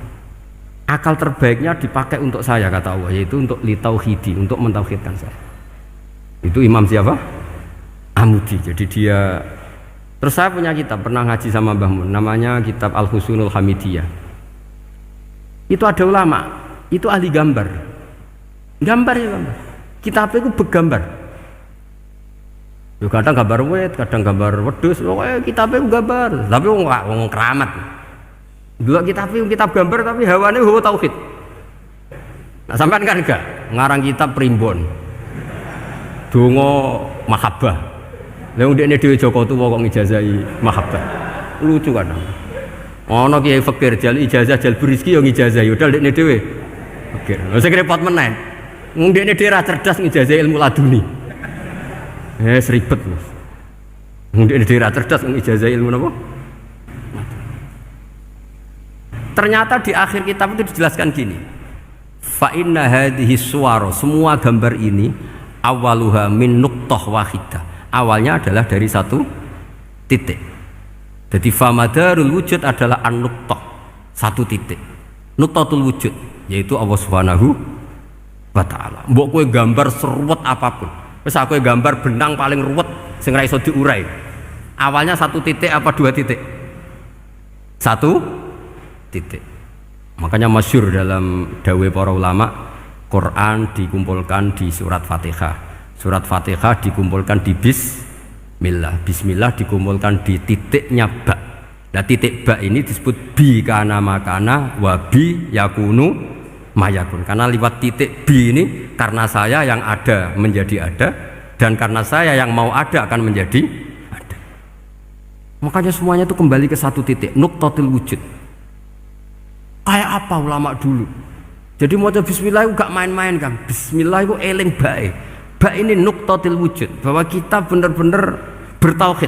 Akal terbaiknya dipakai untuk saya, kata Allah, yaitu untuk litauhidi, untuk mentauhidkan saya. Itu Imam siapa? Amudi. Jadi dia, terus saya punya kitab, pernah ngaji sama Mbah Mun, namanya kitab Al-Husunul Hamidiyah. Itu ada ulama, itu ahli gambar ya gambar. Kitab itu bergambar. Kadang gambar wet, kadang gambar wedhus, pokoknya kitabnya gambar. Tapi wong keramat. Dua kitab gambar tapi hawane hawa tauhid. Nah, sampean kan enggak ngarang kitab primbon. Donga mahabbah. Lah ndekne dhewe Joko Tuwa kok ngijazahi mahabbah. Lucu kan. Ana kiai fakir jal ijazah jal rezeki yo ngijazahi udah ndekne dhewe. Fakir. Lha sing repot meneh. Wong ndekne dhewe ra cerdas ngijazahi ilmu laduni. Ribet Mas. Wong ndekne dhewe ra cerdas ngijazahi ilmu napa? Ternyata di akhir kitab itu dijelaskan gini. Fa inna hadhihi suwara, semua gambar ini awaluha min nuqtah wahidah. Awalnya adalah dari 1 titik. Jadi famadarul wujud adalah an-nuqtah, 1 titik. Nuqtatul wujud yaitu Allah Subhanahu wa taala. Mbok kowe gambar seruwet apapun. Wis aku gambar benang paling ruwet sing ra iso diurai. Awalnya 1 titik apa 2 titik? 1 titik. Makanya masyhur dalam dawuh para ulama, Quran dikumpulkan di surat Fatihah. Surat Fatihah dikumpulkan di Bismillah. Bismillah dikumpulkan di titiknya ba. Nah titik ba ini disebut bi kana makana wa bi yakunu mayakun. Karena lewat titik bi ini, karena saya yang ada menjadi ada, dan karena saya yang mau ada akan menjadi ada. Makanya semuanya itu kembali ke 1 titik, nuqtatul wujud. Kayak apa ulama dulu? Jadi mau bismillah itu gak main-main kan. Bismillah itu eling bae. Ba ini nuqtatil wujud, bahwa kita benar-benar bertauhid.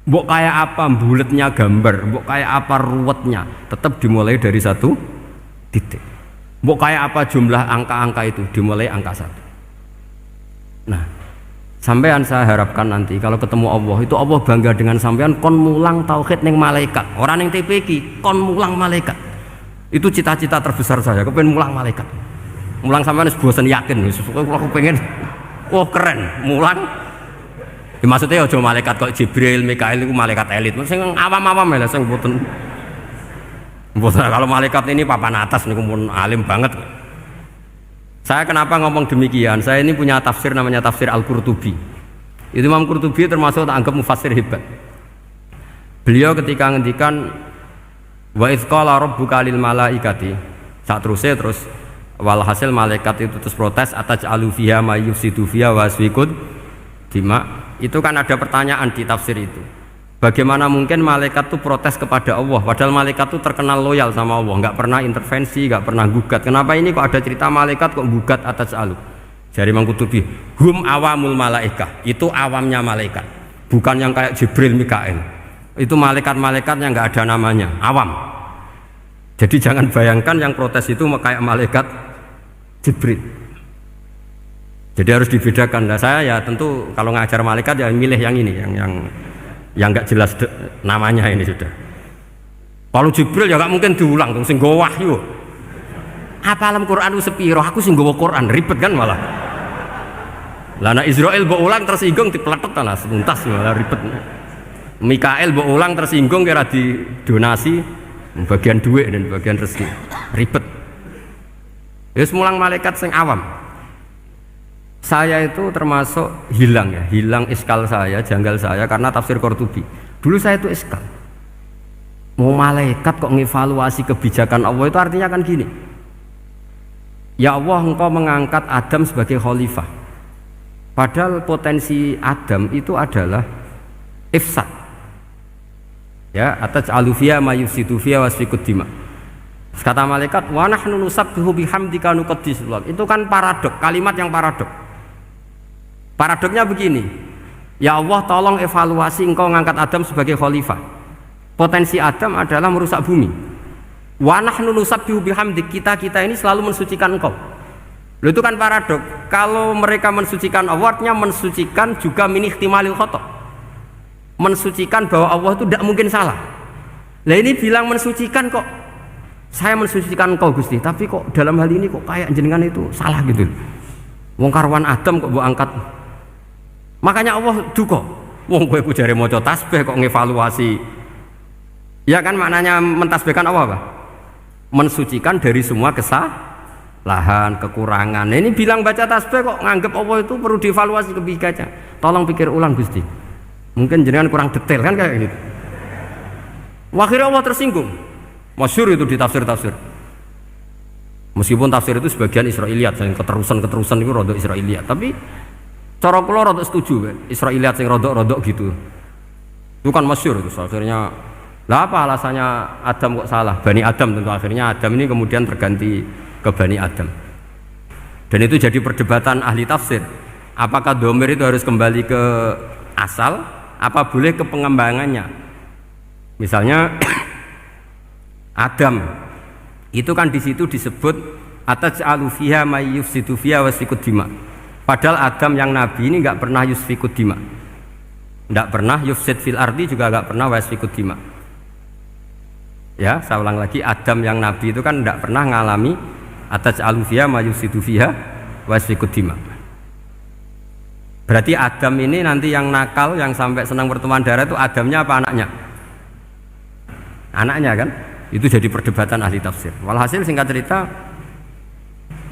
Mbok kayak apa buletnya gambar, mbok kayak apa ruwetnya, tetap dimulai dari 1 titik. Mbok kayak apa jumlah angka-angka itu, dimulai angka 1. Nah, sampean saya harapkan nanti kalau ketemu Allah, itu Allah bangga dengan sampean kon mulang tauhid ning malaikat. Orang yang TPK kon mulang malaikat. Itu cita-cita terbesar saya, kepengen mulang malaikat. Mulang sampean wis bosen yakin wis kula kepengin. Oh keren, mulang. Ya, maksudnya aja malaikat kok Jibril, Mikail itu malaikat elit. Sing awam-awam ya, sing mboten. Kalau malaikat ini papan atas niku pun alim banget. Saya kenapa ngomong demikian? Saya ini punya tafsir namanya tafsir Al-Qurtubi. Itu Imam Qurtubi termasuk tak anggap mufassir hebat. Beliau ketika ngendikan wa idz qala rabbuka lil malaikati, saat terus walhasil malaikat itu terus protes ataj'alu fiha may yufsidu fiha wa yasfikud dima. Itu kan ada pertanyaan di tafsir itu. Bagaimana mungkin malaikat itu protes kepada Allah, padahal malaikat itu terkenal loyal sama Allah, nggak pernah intervensi, nggak pernah gugat. Kenapa ini kok ada cerita malaikat kok gugat atas alu? Jari Imam Qurtubi, hum awamul malaikah, itu awamnya malaikat, bukan yang kayak Jibril, Mikael. Itu malaikat-malaikat yang nggak ada namanya, awam. Jadi jangan bayangkan yang protes itu kayak malaikat Jibril. Jadi harus dibedakan. Nah, saya ya tentu kalau ngajar malaikat ya milih yang ini, yang nggak jelas namanya ini sudah. Kalau Jibril ya nggak mungkin diulang dong, sing nggawa wahyu. Apa alam Quran itu sepiro? Aku sing nggawa Quran ribet kan malah. Lah nek Israil mbok ulang tersinggung dipletet lah sepuntas malah ribet. Mikael mbok ulang tersinggung kira di donasi bagian duit dan bagian rezeki. Ribet. Wis mulang malaikat sing awam. Saya itu termasuk hilang iskal saya, janggal saya karena tafsir Qurtubi. Dulu saya itu iskal. Mau malaikat kok ngevaluasi kebijakan Allah itu artinya kan gini. Ya Allah, engkau mengangkat Adam sebagai khalifah. Padahal potensi Adam itu adalah ifsad. Ya, ataj'alu fiha ma yufsidu fiha wasfikud dima. Kata malaikat, wa nahnu nusabbihu bihamdika nuqaddisu lak. Itu kan paradok, kalimat yang paradok. Paradoknya begini, ya Allah tolong evaluasi engkau ngangkat Adam sebagai khalifah. Potensi Adam adalah merusak bumi. Wa nahnu nusabbihu bihamdik, kita ini selalu mensucikan engkau. Loh, itu kan paradok. Kalau mereka mensucikan Allah, artinya mensucikan juga min ihtimalil khata'. Mensucikan bahwa Allah itu tidak mungkin salah. Lah ini bilang mensucikan kok. Saya mensucikan engkau Gusti, tapi kok dalam hal ini kok kayak jenengan itu salah gitu. Wong karwan Adam kok mbok angkat. Makanya Allah duka. Wong kowe ku jare maca tasbih kok ngevaluasi. Ya kan maknanya mentasbihkan Allah apa? Mensucikan dari semua kesalahan, kekurangan. Nah, ini bilang baca tasbih kok nganggep Allah itu perlu dievaluasi kebijakannya. Tolong pikir ulang Gusti. Mungkin jenengan kurang detail kan kayak gitu. Akhirnya Allah tersinggung. Masyhur itu di tafsir-tafsir. Meskipun tafsir itu sebagian Israiliyat, yang keterusan itu rodok Israiliyat, tapi cara kula rodok setuju, Israiliyat yang rodok-rodok gitu. Itu kan masyhur itu. Akhirnya, lah apa alasannya Adam kok salah? Bani Adam tentu akhirnya Adam ini kemudian terganti ke Bani Adam. Dan itu jadi perdebatan ahli tafsir. Apakah dhamir itu harus kembali ke asal? Apa boleh ke pengembangannya? Misalnya Adam itu kan di situ disebut ataj'alu fiha may yufsidu fiha wasfikud dima. Padahal Adam yang nabi ini enggak pernah yusfikud dima. Enggak pernah yufsid fil ardi, juga enggak pernah wasfikud dima. Ya, saya ulang lagi, Adam yang nabi itu kan enggak pernah ngalami ataj'alu fiha may yufsidu fiha wasfikud dima. Berarti Adam ini nanti yang nakal, yang sampai senang pertemuan darah itu Adamnya apa anaknya? Anaknya kan? Itu jadi perdebatan ahli tafsir. Walhasil singkat cerita,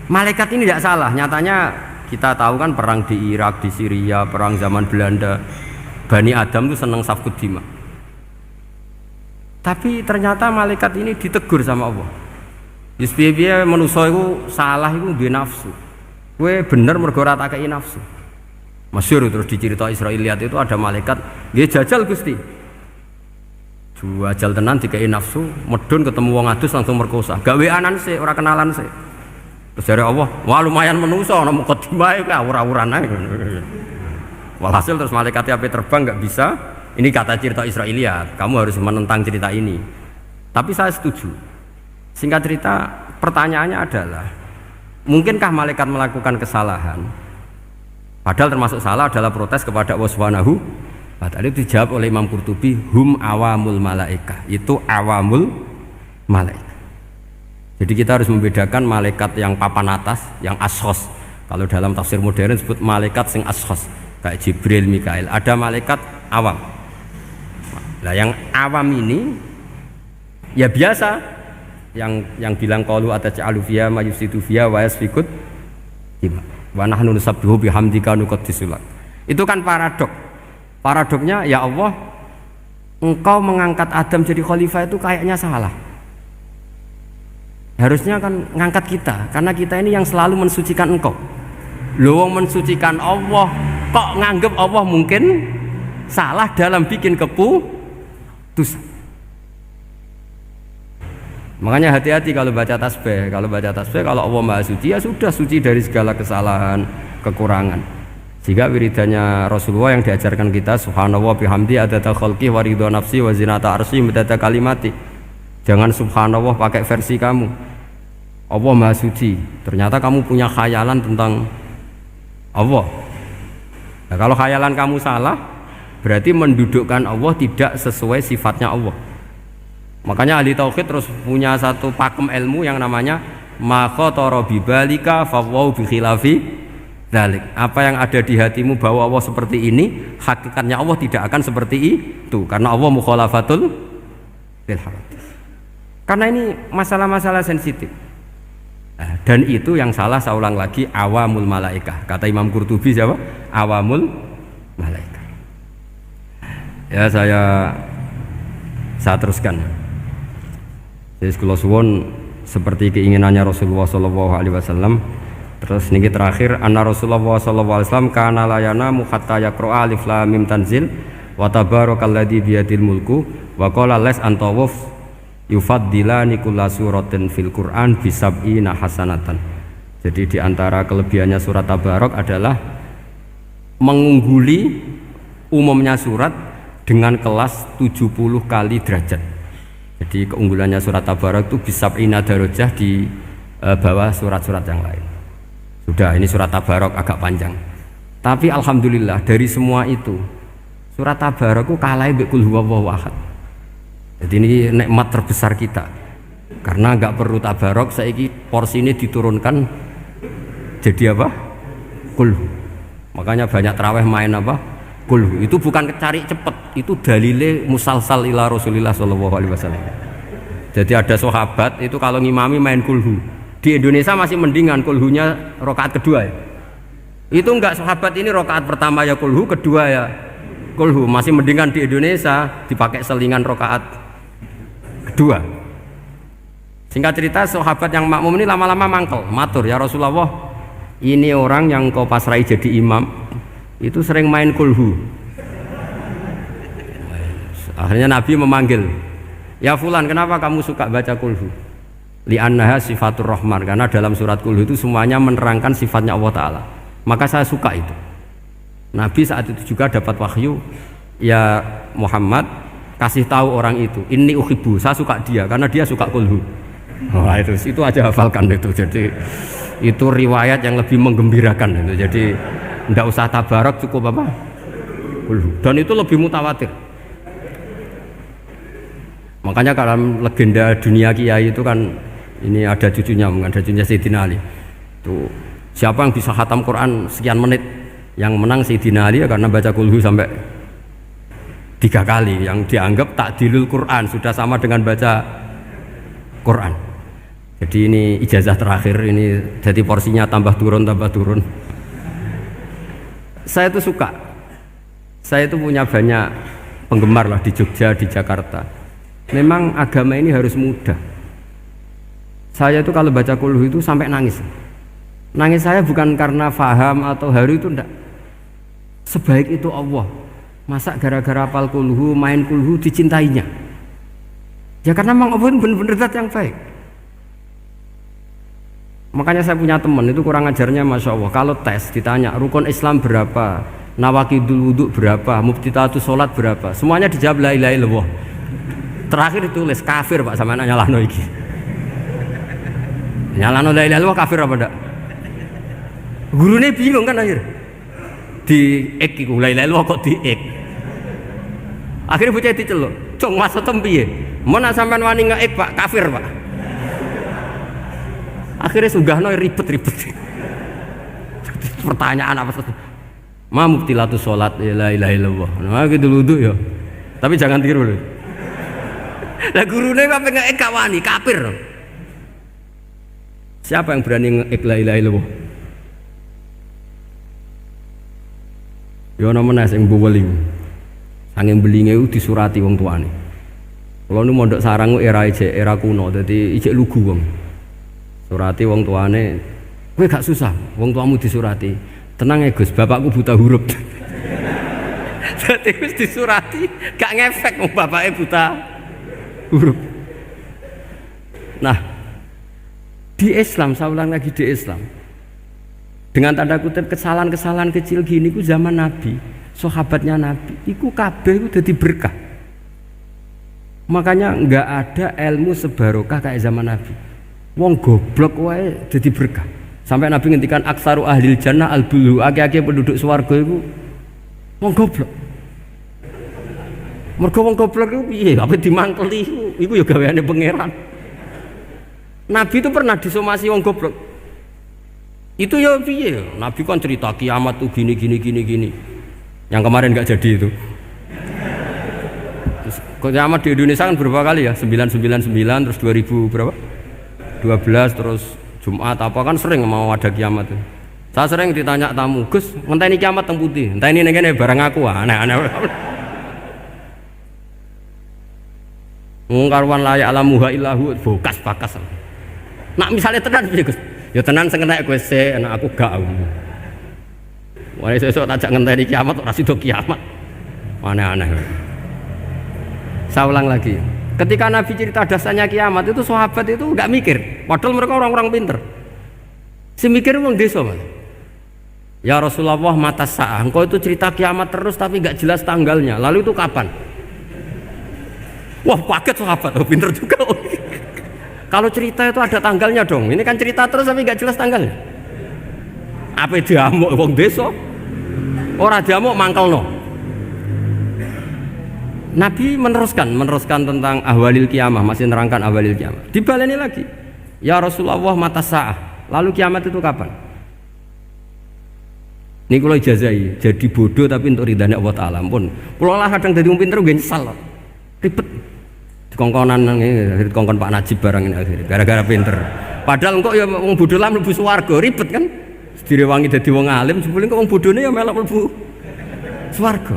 malaikat ini tidak salah. Nyatanya kita tahu kan perang di Irak, di Syria, perang zaman Belanda, Bani Adam itu senang safkud dima. Tapi ternyata malaikat ini ditegur sama Allah. Yusbiya manusia itu salah itu duwe nafsu. Kowe bener mergo ora tak kei nafsu. Masyhur terus dicerita Israiliyat itu ada malaikat, nggih jajal Gusti. Jajal tenan dikei nafsu, medun ketemu wong adus langsung merkosa. Gaweanan sih, ora kenalan sih. Terus dari Allah, wah lumayan menungso ana mukadimah iki awur-awuran ae. Walhasil terus malaikat ape terbang enggak bisa. Ini kata cerita Israiliyat, kamu harus menentang cerita ini. Tapi saya setuju. Singkat cerita, pertanyaannya adalah, mungkinkah malaikat melakukan kesalahan? Padahal termasuk salah adalah protes kepada Allah Subhanahu wa ta'ala. Itu dijawab oleh Imam Qurtubi, hum awamul malaikah. Itu awamul malaikat. Jadi kita harus membedakan malaikat yang papan atas, yang ashos. Kalau dalam tafsir modern disebut malaikat sing ashos, kayak Jibril, Mikail. Ada malaikat awam. Nah, yang awam ini ya biasa, yang bilang qalu ataj'alu fiha ma yufsidu fiha wa yasfikud dima. Wa nahnu nusabbihu bihamdika nuqaddisu lak. Itu kan paradok. Paradoknya, ya Allah, engkau mengangkat Adam jadi khalifah itu kayaknya salah. Harusnya kan ngangkat kita, karena kita ini yang selalu mensucikan engkau. Loh, mensucikan Allah kok nganggep Allah mungkin salah dalam bikin keputusan. Makanya hati-hati kalau baca tasbih. Kalau baca tasbih, kalau Allah Maha Suci ya sudah suci dari segala kesalahan, kekurangan. Jika wiridannya Rasulullah yang diajarkan kita, subhanallah bihamdi adada khalqi wa ridha nafsi wa zinata arsy midada kalimati. Jangan subhanallah pakai versi kamu. Allah Maha Suci. Ternyata kamu punya khayalan tentang Allah. Nah, kalau khayalan kamu salah, berarti mendudukkan Allah tidak sesuai sifatnya Allah. Makanya ahli tauhid terus punya satu pakem ilmu yang namanya ma khatara bi balika fa wa bi khilafi dzalik. Apa yang ada di hatimu bahwa Allah seperti ini, hakikatnya Allah tidak akan seperti itu karena Allah mukhalafatul bil hawadits. Karena ini masalah-masalah sensitif. Nah, dan itu yang salah, saya ulang lagi, awamul malaikah. Kata Imam Qurtubi siapa? Awamul malaikah. Ya saya teruskan. Jadi kalau suwon seperti keinginannya Rasulullah SAW. Terus niki terakhir, anna Rasulullah SAW kana layana hatta yaqra alif lam mim tanzil wa tabarakalladzi biyadil mulku wa qala las antawuf yufaddilani kulla suratin fil Qur'an bisab'ina hasanatan. Jadi di antara kelebihannya surat Tabarok adalah mengungguli umumnya surat dengan kelas 70 kali derajat. Jadi keunggulannya surat Tabarok itu bisab'ina darajah di bawah surat-surat yang lain. Sudah, ini surat Tabarok agak panjang. Tapi alhamdulillah dari semua itu surat Tabarok itu kalah mbek qul huwallahu ahad. Jadi ini nikmat terbesar kita. Karena enggak perlu Tabarok, saiki porsi ini diturunkan jadi apa? Qul. Makanya banyak tarawih main apa? Qul. Itu bukan cari cepet, itu dalile musalsal ila Rasulillah sallallahu alaihi wasallam. Jadi ada sahabat itu kalau ngimami main kulhu. Di Indonesia masih mendingan kulhunya rakaat kedua ya. Itu enggak, sahabat ini rakaat pertama ya kulhu, kedua ya kulhu. Masih mendingan di Indonesia dipakai selingan rakaat kedua. Singkat cerita, sahabat yang makmum ini lama-lama mangkel, matur, ya Rasulullah, ini orang yang kau pasrai jadi imam itu sering main kulhu. Akhirnya Nabi memanggil, ya fulan, kenapa kamu suka baca kulhu? Li'annaha sifatur rahman, karena dalam surat kulhu itu semuanya menerangkan sifatnya Allah Ta'ala. Maka saya suka itu. Nabi saat itu juga dapat wahyu, ya Muhammad, kasih tahu orang itu, inni uhibbu, saya suka dia karena dia suka kulhu. Wah, itu aja hafalkan itu. Jadi itu riwayat yang lebih menggembirakan itu. Jadi tidak usah Tabarok, cukup apa? Kulhu. Dan itu lebih mutawatir. Makanya dalam legenda dunia kiai itu kan ini ada cucunya Sayyidina Ali. Itu siapa yang bisa khatam Quran sekian menit, yang menang Sayyidina Ali ya, karena baca kulhu sampai 3 kali, yang dianggap takdilul Quran, sudah sama dengan baca Quran. Jadi ini ijazah terakhir, ini jadi porsinya tambah turun. Saya itu suka, saya itu punya banyak penggemar lah di Jogja, di Jakarta. Memang agama ini harus mudah. Saya itu kalau baca kulhu itu sampai nangis. Nangis saya bukan karena faham atau haru, itu enggak. Sebaik itu Allah, masa gara-gara hafal kulhu, main kulhu dicintainya? Ya karena memang Allah benar-benar zat yang baik. Makanya saya punya teman itu kurang ajarnya, masya Allah. Kalau tes ditanya rukun Islam berapa, nawakidul wudhu berapa, muftitatus sholat berapa, semuanya dijawab la ilaha illallah. Terakhir ditulis kafir pak, sama anak nyalano iki. Nyalano la ilaha illallah kafir apa enggak? Gurunya bingung kan akhir. Di ek iku la ilaha illallah kok di ek. Akhirnya bocah diceluk, "Cung maksudem piye? Mun sampean wani ngeek Pak, kafir Pak." Akhirnya sugahno ribet-ribet. Pertanyaan apa saja? Ma mubtilatus sholat la ilaha illallah. Nah gitu wudu ya. Tapi jangan tiru lho. Lah gurune kok pengen ek wani kafir. Siapa yang berani ngeek la ilaha illallah? Ya ana meneh sing buweling. Sanging belinge disurati wong tuane. Kalau nu mondok sarang era kuno, jadi ijek lugu wong. Surati wong tuane, kowe gak susah, wong tuamu disurati. Tenang ya Gus, bapakku buta huruf. Dadi wis disurati gak ngefek wong bapake buta huruf. Nah, di Islam, saya ulang lagi di Islam, dengan tanda kutip kesalahan-kesalahan kecil gini ku zaman Nabi, sahabatnya Nabi, iku kabeh ku dadi berkah. Makanya nggak ada ilmu sebarokah kayak zaman Nabi. Wong goblok wae dadi berkah. Sampai Nabi ngendikan aksaru ahlil jannah al-bulu, akeh-akeh penduduk swarga iku wong goblok. Mergo wong goblok iku piye? Apa dimangkeli iku ya gaweane pangeran. Nabi itu pernah disomasi wong goblok. Itu ya piye? Nabi kan cerita kiamat tuh gini. Yang kemarin nggak jadi itu. Terus kiamat di Indonesia kan berapa kali ya? 999 terus 2000 berapa? 12 terus Jumat apa kan sering mau ada kiamat itu. Saya sering ditanya tamu, Gus, ngenteni kiamat teng putih. Enteni ning kene barang aku aneh-aneh. Wong karuan layak alamuha illahu bokas-bakas. Nak misalnya tenan piye Gus? Ya tenan sing enek kowe sik, enak aku gak. Wah sesuk tajak ngenteni kiamat ora sida kiamat. Aneh-aneh. Saya ulang lagi. Ketika Nabi cerita dasarnya kiamat itu sahabat itu enggak mikir. Padahal mereka orang-orang pinter. Si mikir wong desa, Mas. Ya Rasulullah mata sa'ah. Engkau itu cerita kiamat terus tapi enggak jelas tanggalnya. Lalu itu kapan? Wah, kaget sahabat. Oh, pinter juga. Kalau cerita itu ada tanggalnya dong. Ini kan cerita terus tapi nggak jelas tanggalnya. Apa diamuk wong desa? Ora diamuk mangkelno. Nabi meneruskan tentang ahwalil kiamah, masih nerangkan ahwalil kiamah. Dibaleni lagi. Ya Rasulullah mata sa'ah. Lalu kiamat itu kapan? Ini kalau ijazai, jadi bodoh tapi untuk ridhanya Allah Ta'ala pun. Kalau lah kadang jadi wong pinter gak nyesal. Ribet. Kongkonan ini, kongkon Pak Najib barang ini akhirnya gara-gara pinter. Padahal engkau ya wong bodoh lah mlebu swarga, ribet kan? Direwangi dadi wong alim, sebelum kok wong bodone ya melok mlebu swarga.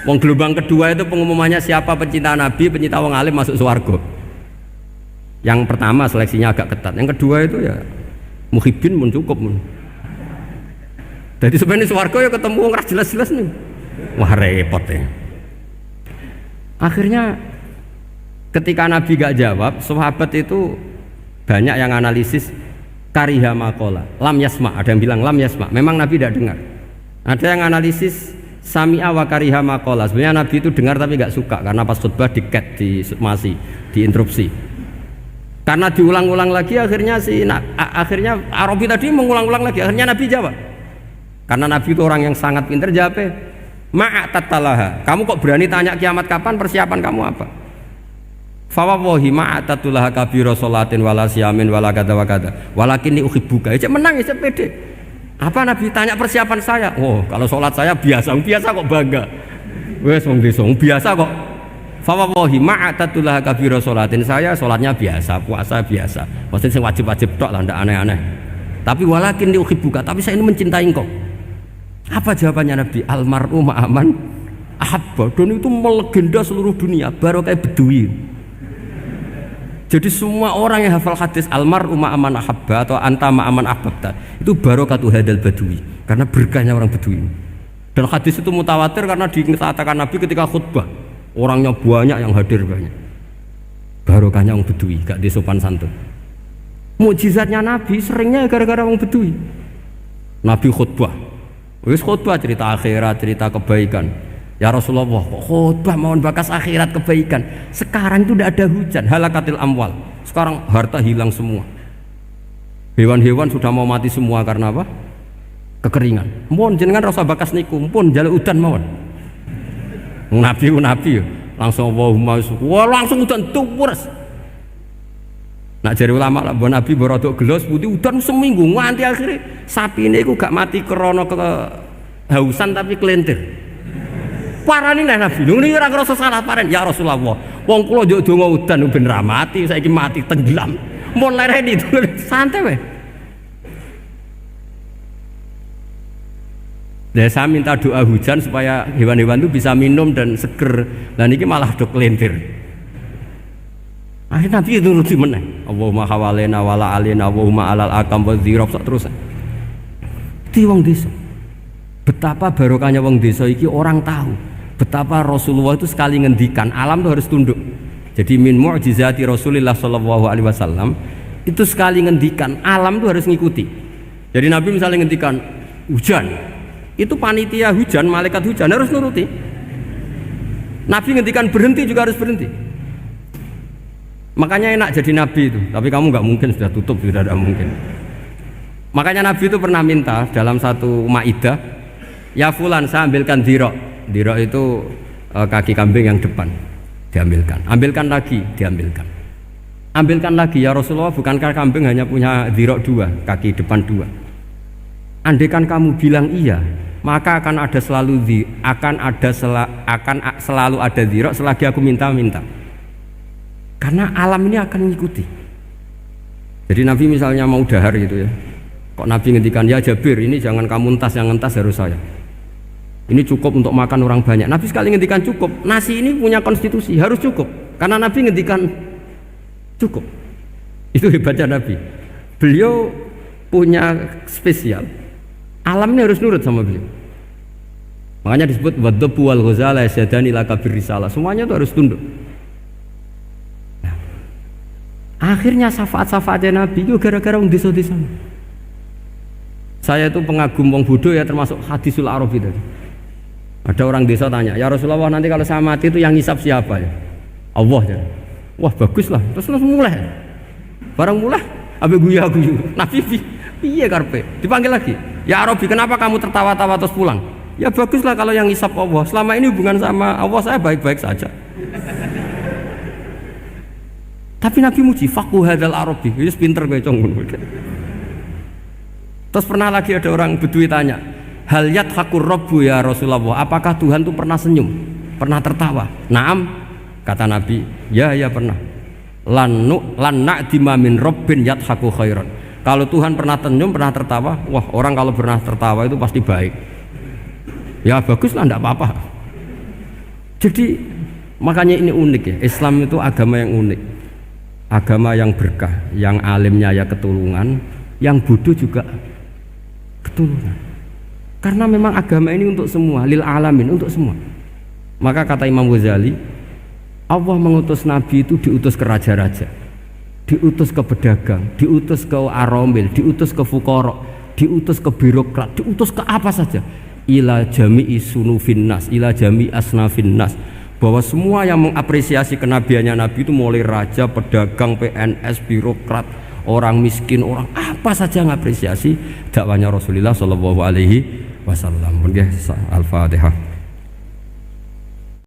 Wong gelombang kedua itu pengumumannya siapa pencinta Nabi, pencinta wong alim masuk swarga. Yang pertama seleksinya agak ketat, yang kedua itu ya muhibbin mun cukup mun. Jadi sebenarnya swarga ya ketemu wong ra jelas-jelas nih. Wah repot ya. Akhirnya ketika Nabi gak jawab, sahabat itu banyak yang analisis kariha maqala, lam yasma, ada yang bilang lam yasma, memang Nabi tidak dengar. Ada yang analisis sami'a wa kariha maqala, sebenarnya Nabi itu dengar tapi gak suka karena pas khutbah di-cut, diinterupsi. Karena diulang-ulang lagi akhirnya akhirnya Arabi tadi mengulang-ulang lagi, akhirnya Nabi jawab. Karena Nabi itu orang yang sangat pintar, jawabnya ma'atatalaha, kamu kok berani tanya kiamat kapan, persiapan kamu apa? Fawawahi ma'atatulaha kabiro sholatin wala siyamin wala kada wa kada walakin ni uhibbuka. Cek menang ya pede. Apa Nabi tanya persiapan saya? Oh kalau sholat saya biasa kok bangga. Wes wong desa biasa kok. Fawawahi ma'atatulaha kabiro sholatin, saya sholatnya biasa, puasa biasa. Maksudnya sing wajib-wajib tok lah, ndak aneh-aneh. Tapi walakin ni uhibbuka, tapi saya ini mencintai engkau. Apa jawabannya Nabi? Almar'u ma'aman ahabba. Dan itu melegenda seluruh dunia, baru kayak Bedui. Jadi semua orang yang hafal hadis almar'u ma'aman ahabba atau anta ma'aman ahbabta itu barokatu hadal badui, karena berkahnya orang Bedui. Dan hadis itu mutawatir karena dikatakan Nabi ketika khutbah orangnya banyak yang hadir banyak. Barokahnya orang Bedui, gak disopan santun. Mukjizatnya Nabi seringnya gara-gara orang Bedui. Nabi khutbah, wis khutbah cerita akhirat, cerita kebaikan. Ya Rasulullah, khutbah mohon bakas akhirat kebaikan. Sekarang itu tidak ada hujan, halakatil amwal. Sekarang harta hilang semua. Hewan-hewan sudah mau mati semua karena apa? Kekeringan. Mohon jenengan rasa bakas niku, pun jaluk udan mawon. Nabi langsung Allahumma wah langsung udan tuwres. Nak jari ulama lah, buat Nabi berodok gelos putih udan seminggu nganti akhirnya sapi ini gak mati krono kehausan tapi kelentir. Parani nih Nabi, ini ora ngrasa salah paren. Ya Rasulullah, wong kula njuk donga udan ben ra mati, saiki mati tenggelam. Mun lereni itu santai weh. Nah, saya minta doa hujan supaya hewan-hewan itu bisa minum dan seger. Dan ini malah dok kelentir. Akhirnya Nabi itu nuruti meneh. Allahumma hawalena wala alena Allahumma alal akam wa dzirab terus. Itu wong desa. Betapa barokahnya wong desa iki orang tahu. Betapa Rasulullah itu sekali ngendikan alam itu harus tunduk. Jadi min mu'jizati Rasulullah sallallahu alaihi wasallam itu sekali ngendikan alam itu harus ngikuti. Jadi Nabi misalnya ngendikan hujan, itu panitia hujan, malaikat hujan harus nuruti. Nabi ngendikan berhenti juga harus berhenti. Makanya enak jadi Nabi itu. Tapi kamu nggak mungkin, sudah tutup, sudah tidak mungkin. Makanya Nabi itu pernah minta dalam satu maidah, ya fulan saya ambilkan dirok. Dirok itu kaki kambing yang depan, diambilkan. Ambilkan lagi, diambilkan. Ambilkan lagi, ya Rasulullah, bukankah kambing hanya punya dirok dua, kaki depan dua? Andaikan kamu bilang iya, maka akan selalu ada dirok selagi aku minta-minta. Karena alam ini akan mengikuti. Jadi Nabi misalnya mau dahar gitu ya, kok Nabi ngendikan, ya Jabir, ini jangan kamu entas, yang entas harus saya. Ini cukup untuk makan orang banyak. Nabi sekali ngendikan cukup. Nasi ini punya konstitusi, harus cukup. Karena Nabi ngendikan cukup. Itu hebatnya Nabi. Beliau punya spesial. Alam ini harus nurut sama beliau. Makanya disebut wadhabu wal ghazala yasadani laka birrisalah. Semuanya itu harus tunduk. Nah, akhirnya syafaat-syafaatnya Nabi itu gara-gara wong desa-desa. Saya itu pengagum wong bodoh ya, termasuk hadisul Arabi tadi. Ada orang desa tanya, ya Rasulullah, nanti kalau saya mati itu yang ngisap siapa ya? Allah ya. Wah bagus lah, terus mulai. Barang mulai, abe guyu. Nabi piye karpe? Dipanggil lagi. Ya Arabi, kenapa kamu tertawa-tawa terus pulang? Ya bagus lah kalau yang ngisap Allah. Selama ini hubungan sama Allah saya baik-baik saja. Tapi Nabi muji, faqhu hadzal Arabi. Wis pinter kowe cong. Terus pernah lagi ada orang Bedui tanya, hal yadhakur rabbu ya Rasulullah, apakah Tuhan itu pernah senyum, pernah tertawa? Naam, kata Nabi, ya pernah. Lan na'dima min rabbin yadhaku khairan. Kalau Tuhan pernah senyum, pernah tertawa, wah orang kalau pernah tertawa itu pasti baik. Ya baguslah, enggak apa-apa. Jadi makanya ini unik ya, Islam itu agama yang unik, agama yang berkah, yang alimnya ya ketulungan, yang bodoh juga ketulungan. Karena memang agama ini untuk semua, lil alamin, untuk semua. Maka kata Imam Ghazali, Allah mengutus Nabi itu diutus ke raja-raja, diutus ke pedagang, diutus ke aromil, diutus ke fuqara, diutus ke birokrat, diutus ke apa saja. Ila jami'i sunufin nas, ila jami'i asnafin nas. Bahwa semua yang mengapresiasi kenabiannya Nabi itu mulai raja, pedagang, PNS, birokrat, orang miskin, orang apa saja mengapresiasi dakwahnya Rasulullah sallallahu alaihi wasallam. Al-Fatihah.